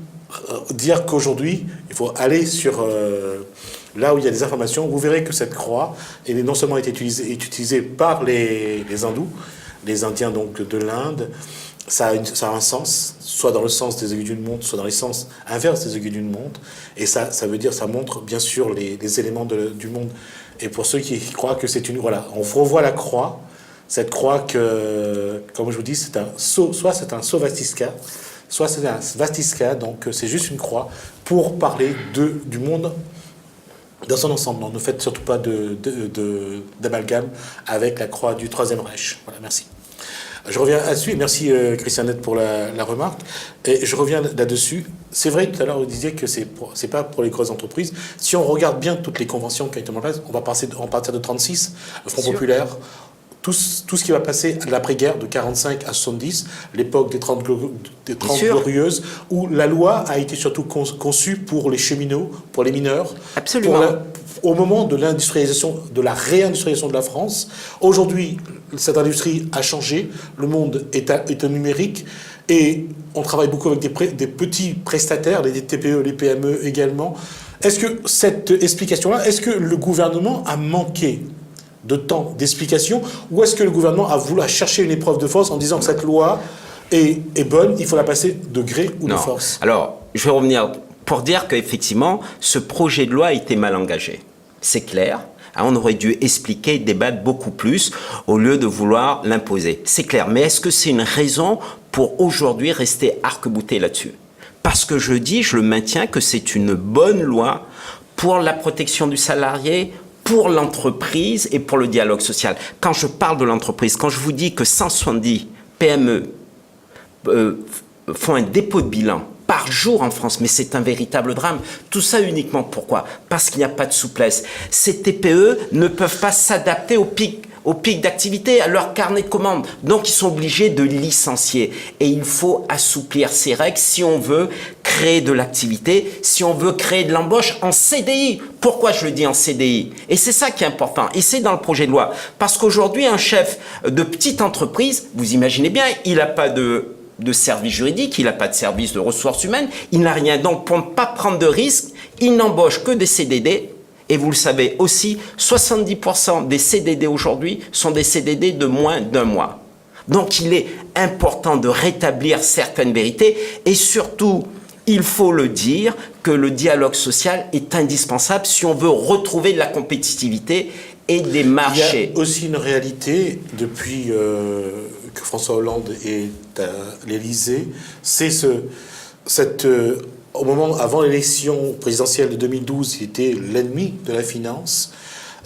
dire qu'aujourd'hui, il faut aller sur là où il y a des informations. Vous verrez que cette croix, elle est non seulement utilisée par les hindous, les Indiens donc de l'Inde. Ça a un sens, soit dans le sens des aiguilles d'une montre, soit dans le sens inverse des aiguilles d'une montre. Et ça veut dire, ça montre bien sûr les éléments du monde. Et pour ceux qui croient que c'est une... Voilà, on revoit la croix, cette croix que, comme je vous dis, c'est un sceau, soit c'est un sceau vastika, soit c'est un vastika, donc c'est juste une croix pour parler du monde dans son ensemble. Ne faites surtout pas d'amalgame avec la croix du Troisième Reich. Voilà, merci. Je reviens là-dessus, et merci Christianette pour la remarque, et je reviens là-dessus. C'est vrai, tout à l'heure, vous disiez que c'est pas pour les grosses entreprises. Si on regarde bien toutes les conventions qui ont été mises en place, on va partir de 36, le Front populaire, tout ce qui va passer à l'après-guerre, de 45 à 70, l'époque des 30 glorieuses, où la loi a été surtout conçue pour les cheminots, pour les mineurs. Absolument. Au moment de l'industrialisation, de la réindustrialisation de la France. Aujourd'hui, cette industrie a changé, le monde est numérique, et on travaille beaucoup avec des petits prestataires, les TPE, les PME également. Est-ce que cette explication-là, est-ce que le gouvernement a manqué de temps d'explication, ou est-ce que le gouvernement a voulu chercher une épreuve de force en disant que cette loi est bonne, il faut la passer de gré ou de force? Alors, je vais revenir pour dire qu'effectivement, ce projet de loi a été mal engagé. C'est clair. On aurait dû expliquer, débattre beaucoup plus au lieu de vouloir l'imposer. C'est clair. Mais est-ce que c'est une raison pour aujourd'hui rester arc-bouté là-dessus? Parce que je le maintiens, que c'est une bonne loi pour la protection du salarié, pour l'entreprise et pour le dialogue social. Quand je parle de l'entreprise, quand je vous dis que 170 PME font un dépôt de bilan par jour en France, mais c'est un véritable drame. Tout ça uniquement pourquoi? Parce qu'il n'y a pas de souplesse. Ces TPE ne peuvent pas s'adapter au pic d'activité, à leur carnet de commandes. Donc, ils sont obligés de licencier. Et il faut assouplir ces règles si on veut créer de l'activité, si on veut créer de l'embauche en CDI. Pourquoi je le dis en CDI? Et c'est ça qui est important. Et c'est dans le projet de loi. Parce qu'aujourd'hui, un chef de petite entreprise, vous imaginez bien, il n'a pas de service juridique, il n'a pas de service de ressources humaines, il n'a rien. Donc, pour ne pas prendre de risques, il n'embauche que des CDD. Et vous le savez aussi, 70% des CDD aujourd'hui sont des CDD de moins d'un mois. Donc, il est important de rétablir certaines vérités. Et surtout, il faut le dire, que le dialogue social est indispensable si on veut retrouver de la compétitivité et des marchés. Il y a aussi une réalité, depuis que François Hollande est à l'Élysée, c'est au moment avant l'élection présidentielle de 2012, il était l'ennemi de la finance.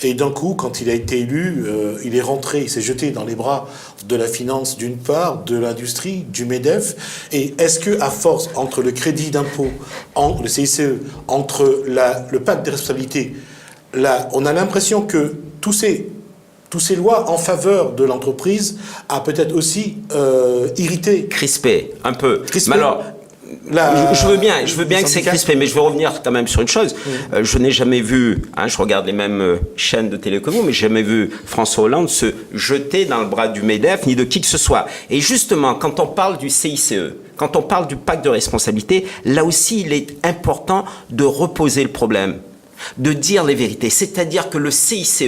Et d'un coup, quand il a été élu, il est rentré, il s'est jeté dans les bras de la finance d'une part, de l'industrie, du MEDEF. Et est-ce que, à force, entre le crédit d'impôt, le CICE, entre le pacte des responsabilités, là, on a l'impression que tous ces toutes ces lois en faveur de l'entreprise a peut-être aussi irrité. Crispé, un peu. Crispé. Mais alors, je veux bien que c'est crispé, mais je veux revenir quand même sur une chose. Je n'ai jamais vu, je regarde les mêmes chaînes de télé que vous, mais j'ai jamais vu François Hollande se jeter dans le bras du MEDEF, ni de qui que ce soit. Et justement, quand on parle du CICE, quand on parle du pacte de responsabilité, là aussi, il est important de reposer le problème, de dire les vérités. C'est-à-dire que le CICE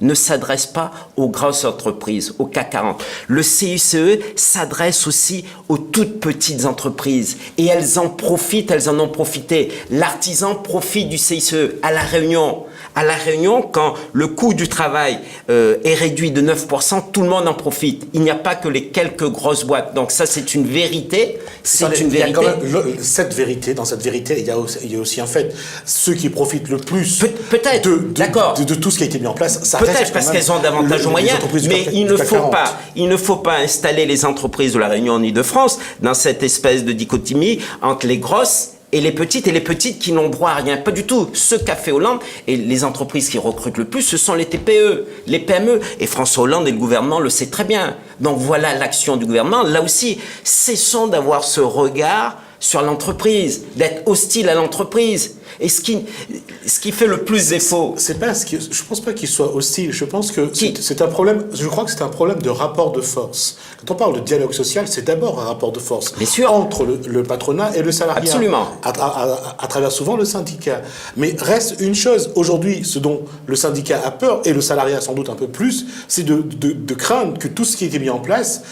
ne s'adresse pas aux grosses entreprises, au CAC 40. Le CICE s'adresse aussi aux toutes petites entreprises. Et elles en profitent, elles en ont profité. L'artisan profite du CICE à La Réunion. À La Réunion, quand le coût du travail est réduit de 9%, tout le monde en profite. Il n'y a pas que les quelques grosses boîtes. Donc ça, c'est une vérité. C'est une vérité. Il y a quand même cette vérité. Dans cette vérité, il y a aussi en fait ceux qui profitent le plus de tout ce qui a été mis en place. Ça peut-être parce qu'elles ont davantage de moyens, mais il ne faut pas installer les entreprises de La Réunion en Île-de-France dans cette espèce de dichotomie entre les grosses et les petites qui n'ont droit à rien. Pas du tout. Ce qu'a fait Hollande, et les entreprises qui recrutent le plus, ce sont les TPE, les PME. Et François Hollande et le gouvernement le sait très bien. Donc voilà l'action du gouvernement. Là aussi, cessons d'avoir ce regard sur l'entreprise, d'être hostile à l'entreprise. Et ce qui fait le plus défaut... Je pense pas qu'il soit hostile. Je pense que c'est un problème... Je crois que c'est un problème de rapport de force. Quand on parle de dialogue social, c'est d'abord un rapport de force entre le patronat et le salariat. Absolument. À travers souvent le syndicat. Mais reste une chose. Aujourd'hui, ce dont le syndicat a peur, et le salariat sans doute un peu plus, c'est de craindre que tout ce qui a été mis en place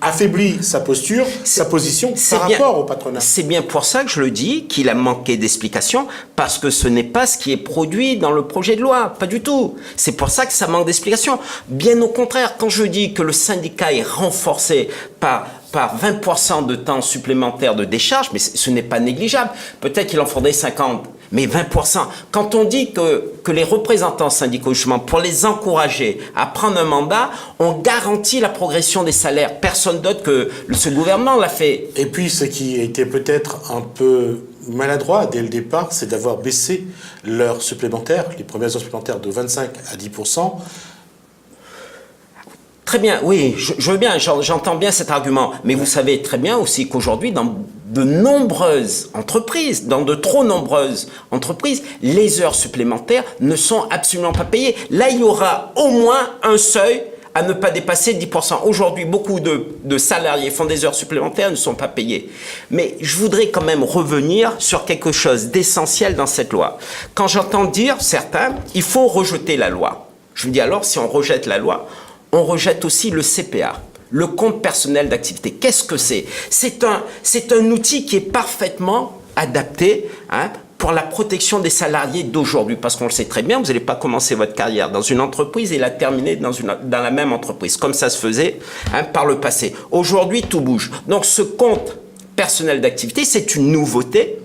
affaiblit sa posture, sa position par rapport au patronat. C'est bien pour ça que je le dis, qu'il a manqué d'explications, parce que ce n'est pas ce qui est produit dans le projet de loi, pas du tout. C'est pour ça que ça manque d'explications. Bien au contraire, quand je dis que le syndicat est renforcé par 20% de temps supplémentaire de décharge, mais ce n'est pas négligeable. Peut-être qu'il en faudrait 50, mais 20%. Quand on dit que les représentants syndicaux, justement, pour les encourager à prendre un mandat, on garantit la progression des salaires. Personne d'autre que ce gouvernement l'a fait. Et puis, ce qui était peut-être un peu maladroit dès le départ, c'est d'avoir baissé l'heure supplémentaire, les premières heures supplémentaires de 25 à 10%. Très bien, oui, je veux bien, j'entends bien cet argument. Mais vous savez très bien aussi qu'aujourd'hui, dans de nombreuses entreprises, dans de trop nombreuses entreprises, les heures supplémentaires ne sont absolument pas payées. Là, il y aura au moins un seuil à ne pas dépasser 10%. Aujourd'hui, beaucoup de salariés font des heures supplémentaires, ne sont pas payés. Mais je voudrais quand même revenir sur quelque chose d'essentiel dans cette loi. Quand j'entends dire, certains, il faut rejeter la loi. Je me dis alors, si on rejette la loi, on rejette aussi le CPA, le compte personnel d'activité. Qu'est-ce que c'est ? C'est un outil qui est parfaitement adapté pour la protection des salariés d'aujourd'hui. Parce qu'on le sait très bien, vous n'allez pas commencer votre carrière dans une entreprise et la terminer dans la même entreprise, comme ça se faisait par le passé. Aujourd'hui, tout bouge. Donc ce compte personnel d'activité, c'est une nouveauté.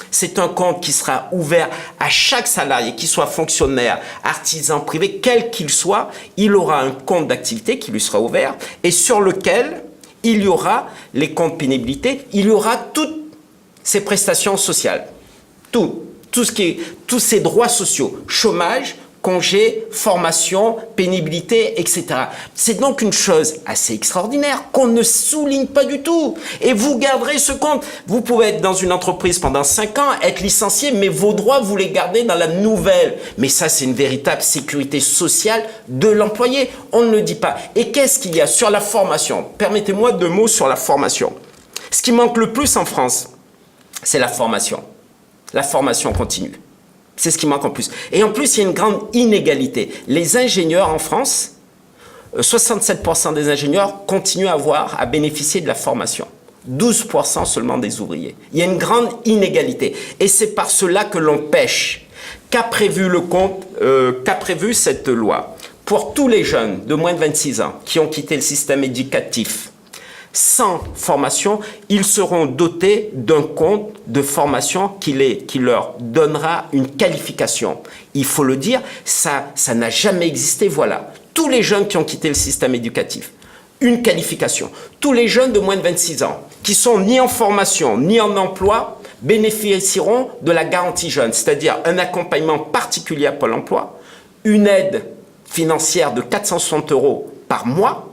C'est un compte qui sera ouvert à chaque salarié, qu'il soit fonctionnaire, artisan, privé, quel qu'il soit. Il aura un compte d'activité qui lui sera ouvert et sur lequel il y aura les comptes pénibilité, il y aura toutes ces prestations sociales. Tous ces droits sociaux, chômage, congé, formation, pénibilité, etc. C'est donc une chose assez extraordinaire qu'on ne souligne pas du tout. Et vous garderez ce compte. Vous pouvez être dans une entreprise pendant 5 ans, être licencié, mais vos droits, vous les gardez dans la nouvelle. Mais ça, c'est une véritable sécurité sociale de l'employé. On ne le dit pas. Et qu'est-ce qu'il y a sur la formation ? Permettez-moi 2 mots sur la formation. Ce qui manque le plus en France, c'est la formation. La formation continue. C'est ce qui manque en plus. Et en plus, il y a une grande inégalité. Les ingénieurs en France, 67% des ingénieurs continuent à bénéficier de la formation. 12% seulement des ouvriers. Il y a une grande inégalité. Et c'est par cela que l'on pêche. Qu'a prévu cette loi ? Pour tous les jeunes de moins de 26 ans qui ont quitté le système éducatif, sans formation, ils seront dotés d'un compte de formation qui leur donnera une qualification. Il faut le dire, ça n'a jamais existé, voilà. Tous les jeunes qui ont quitté le système éducatif, une qualification. Tous les jeunes de moins de 26 ans, qui sont ni en formation, ni en emploi, bénéficieront de la garantie jeune, c'est-à-dire un accompagnement particulier à Pôle emploi, une aide financière de 460 € par mois.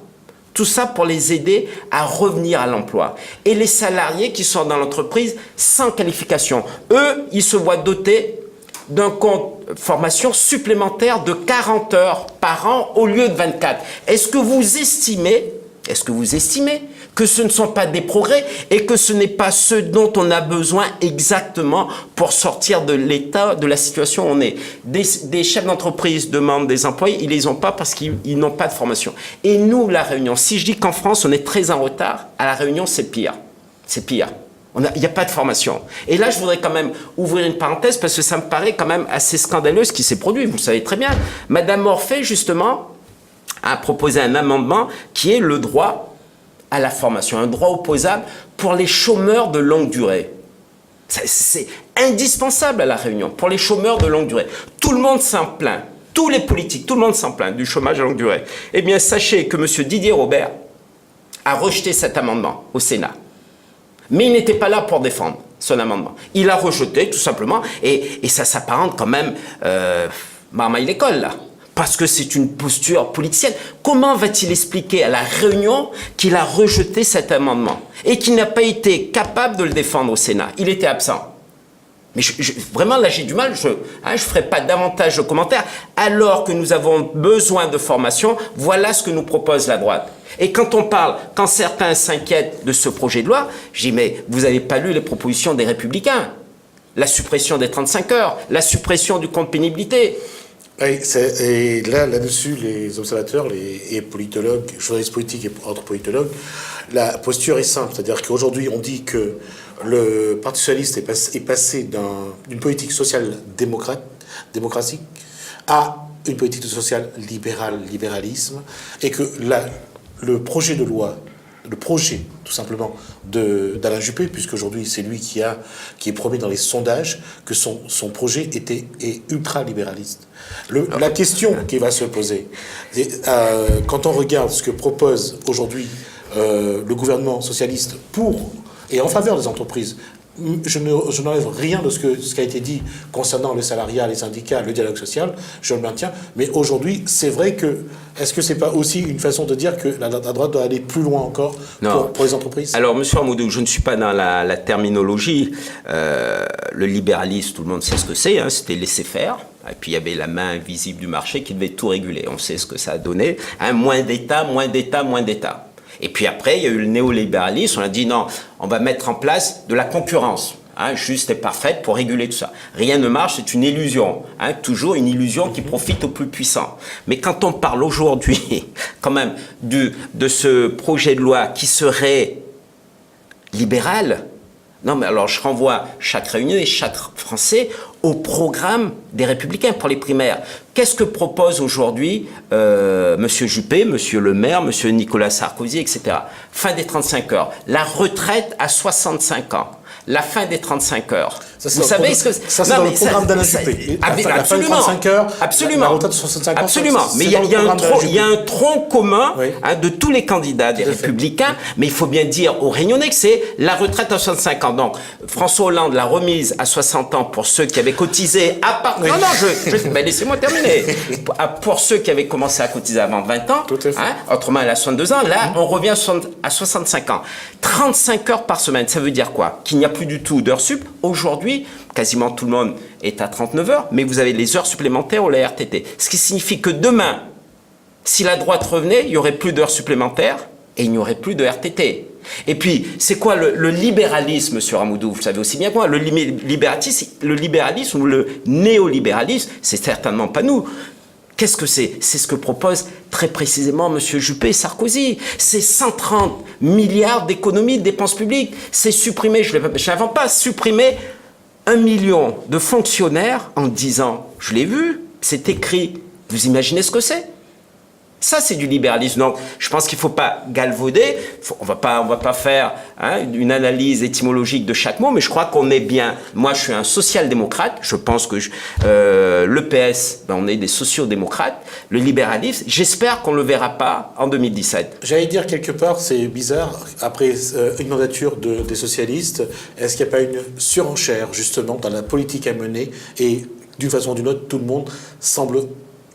Tout ça pour les aider à revenir à l'emploi. Et les salariés qui sont dans l'entreprise sans qualification, eux, ils se voient dotés d'un compte formation supplémentaire de 40 heures par an au lieu de 24. Est-ce que vous estimez que ce ne sont pas des progrès et que ce n'est pas ce dont on a besoin exactement pour sortir de l'état, de la situation où on est? Des chefs d'entreprise demandent des employés, ils ne les ont pas parce qu'ils n'ont pas de formation. Et nous, La Réunion, si je dis qu'en France, on est très en retard, à La Réunion, c'est pire. C'est pire. Il n'y a pas de formation. Et là, je voudrais quand même ouvrir une parenthèse parce que ça me paraît quand même assez scandaleux ce qui s'est produit. Vous le savez très bien. Madame Morphée, justement, a proposé un amendement qui est le droit à la formation, un droit opposable pour les chômeurs de longue durée. C'est indispensable à La Réunion, pour les chômeurs de longue durée. Tout le monde s'en plaint, tous les politiques, tout le monde s'en plaint du chômage à longue durée. Eh bien, sachez que M. Didier Robert a rejeté cet amendement au Sénat. Mais il n'était pas là pour défendre son amendement. Il a rejeté, tout simplement, et ça s'apparente quand même marmaille l'école, là. Parce que c'est une posture politicienne. Comment va-t-il expliquer à La Réunion qu'il a rejeté cet amendement et qu'il n'a pas été capable de le défendre au Sénat? Il était absent. Mais vraiment, là, j'ai du mal. Je ne ferai pas davantage de commentaires. Alors que nous avons besoin de formation, voilà ce que nous propose la droite. Et quand certains s'inquiètent de ce projet de loi, je dis, mais vous n'avez pas lu les propositions des Républicains. La suppression des 35 heures, la suppression du compte pénibilité. Et là-dessus, les observateurs, les politologues, journalistes politiques et autres politologues, la posture est simple. C'est-à-dire qu'aujourd'hui, on dit que le Parti socialiste est passé d'une politique sociale démocratique à une politique sociale libéralisme, et que le projet de loi, le projet tout simplement d'Alain Juppé, puisqu'aujourd'hui c'est lui qui est promis dans les sondages que son projet est ultra-libéraliste. La question qui va se poser, quand on regarde ce que propose aujourd'hui le gouvernement socialiste pour et en faveur des entreprises, je n'enlève rien de ce qui a été dit concernant le salariat, les syndicats, le dialogue social, je le maintiens. Mais aujourd'hui, c'est vrai que, est-ce que c'est pas aussi une façon de dire que la droite doit aller plus loin encore pour les entreprises? Alors, monsieur Armoudou, je ne suis pas dans la terminologie. Le libéralisme, tout le monde sait ce que c'est, hein, c'était laisser faire. Et puis il y avait la main invisible du marché qui devait tout réguler. On sait ce que ça a donné. Hein, moins d'État, moins d'État, moins d'État. Et puis après, il y a eu le néolibéralisme. On a dit non, on va mettre en place de la concurrence, hein, juste et parfaite pour réguler tout ça. Rien ne marche, c'est une illusion. Hein, toujours une illusion qui profite aux plus puissants. Mais quand on parle aujourd'hui, quand même, de ce projet de loi qui serait libéral, non, mais alors je renvoie chaque Réunion et chaque Français au programme des Républicains pour les primaires. Qu'est-ce que propose aujourd'hui M. Juppé, M. Le Maire, M. Nicolas Sarkozy, etc. Fin des 35 heures. La retraite à 65 ans. La fin des 35 heures. Vous savez ce que ça, c'est dans le programme d'Alain Juppé. Absolument. 35 heures, absolument. La retraite de 65 ans. Absolument. Mais il y a un tronc commun hein, de tous les candidats des Républicains. Mais il faut bien dire aux Réunionnais que c'est la retraite à 65 ans. Donc, François Hollande l'a remise à 60 ans pour ceux qui avaient cotisé à part... Non, mais laissez-moi terminer. Pour ceux qui avaient commencé à cotiser avant 20 ans, hein, autrement elle a 62 ans, là, on revient à 65 ans. 35 heures par semaine, ça veut dire quoi? Qu'il n'y a plus du tout d'heures sup. Aujourd'hui, quasiment tout le monde est à 39 heures, mais vous avez les heures supplémentaires ou la RTT. Ce qui signifie que demain, si la droite revenait, il n'y aurait plus d'heures supplémentaires et il n'y aurait plus de RTT. Et puis, c'est quoi le libéralisme, M. Ramoudou? Vous savez aussi bien que moi, le libéralisme ou le néolibéralisme, c'est certainement pas nous. Qu'est-ce que c'est? C'est ce que propose très précisément M. Juppé et Sarkozy. C'est 130 milliards d'économies de dépenses publiques. C'est supprimer, je n'invente pas, supprimer 1 million de fonctionnaires en 10 ans. Je l'ai vu, c'est écrit. Vous imaginez ce que c'est? Ça, c'est du libéralisme. Donc, je pense qu'il ne faut pas galvauder. On va pas faire hein, une analyse étymologique de chaque mot, mais je crois qu'on est bien. Moi, je suis un social-démocrate. Je pense que le PS, on est des sociaux-démocrates. Le libéralisme, j'espère qu'on ne le verra pas en 2017. J'allais dire quelque part, c'est bizarre, après une mandature des socialistes, est-ce qu'il n'y a pas une surenchère, justement, dans la politique à mener et d'une façon ou d'une autre, tout le monde semble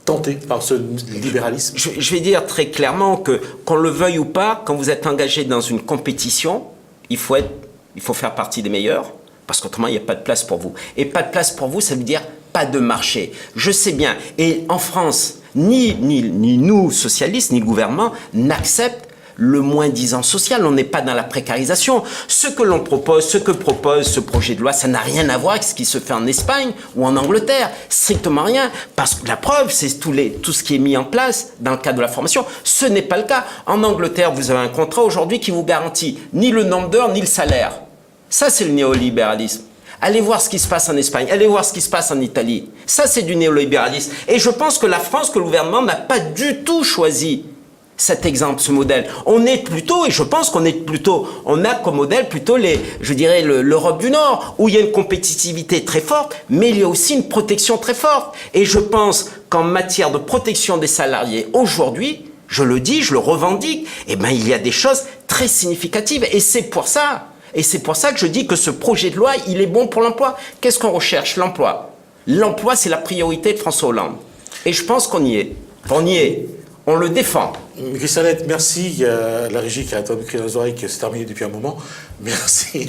tenté par ce libéralisme? Je vais dire très clairement que, qu'on le veuille ou pas, quand vous êtes engagé dans une compétition, il faut faire partie des meilleurs, parce qu'autrement, il n'y a pas de place pour vous. Et pas de place pour vous, ça veut dire pas de marché. Je sais bien. Et en France, ni nous, socialistes, ni le gouvernement, n'acceptent le moins-disant social. On n'est pas dans la précarisation. Ce que l'on propose, ce que propose ce projet de loi, ça n'a rien à voir avec ce qui se fait en Espagne ou en Angleterre. Strictement rien. Parce que la preuve, c'est tout ce qui est mis en place dans le cadre de la formation. Ce n'est pas le cas. En Angleterre, vous avez un contrat aujourd'hui qui vous garantit ni le nombre d'heures, ni le salaire. Ça, c'est le néolibéralisme. Allez voir ce qui se passe en Espagne, allez voir ce qui se passe en Italie. Ça, c'est du néolibéralisme. Et je pense que la France, que le gouvernement n'a pas du tout choisi cet exemple, ce modèle. On est plutôt, et je pense qu'on est plutôt, on a comme modèle plutôt l'Europe du Nord, où il y a une compétitivité très forte, mais il y a aussi une protection très forte. Et je pense qu'en matière de protection des salariés, aujourd'hui, je le dis, je le revendique, eh ben, il y a des choses très significatives. Et c'est pour ça que je dis que ce projet de loi, il est bon pour l'emploi. Qu'est-ce qu'on recherche? L'emploi. L'emploi, c'est la priorité de François Hollande. Et je pense qu'on y est. On y est. On le défend. Christianette, merci. Il y a la régie qui a attendu crier dans les oreilles, que c'est terminé depuis un moment. Merci.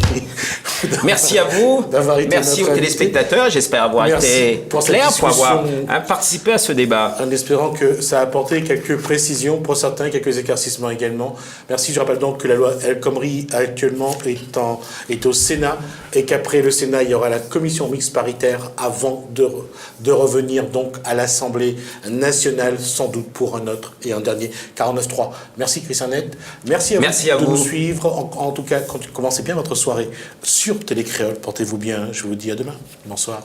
Merci à vous. Merci aux téléspectateurs. J'espère avoir été clair pour avoir participé à ce débat. En espérant que ça a apporté quelques précisions pour certains, quelques éclaircissements également. Merci. Je rappelle donc que la loi El Khomri actuellement est au Sénat et qu'après le Sénat, il y aura la commission mixte paritaire avant de revenir donc à l'Assemblée nationale, sans doute pour un autre et un dernier 49.3. Merci Christianette. Merci à vous de nous suivre. En tout cas, commencez bien votre soirée sur Télécréole. Portez-vous bien. Je vous dis à demain. Bonsoir.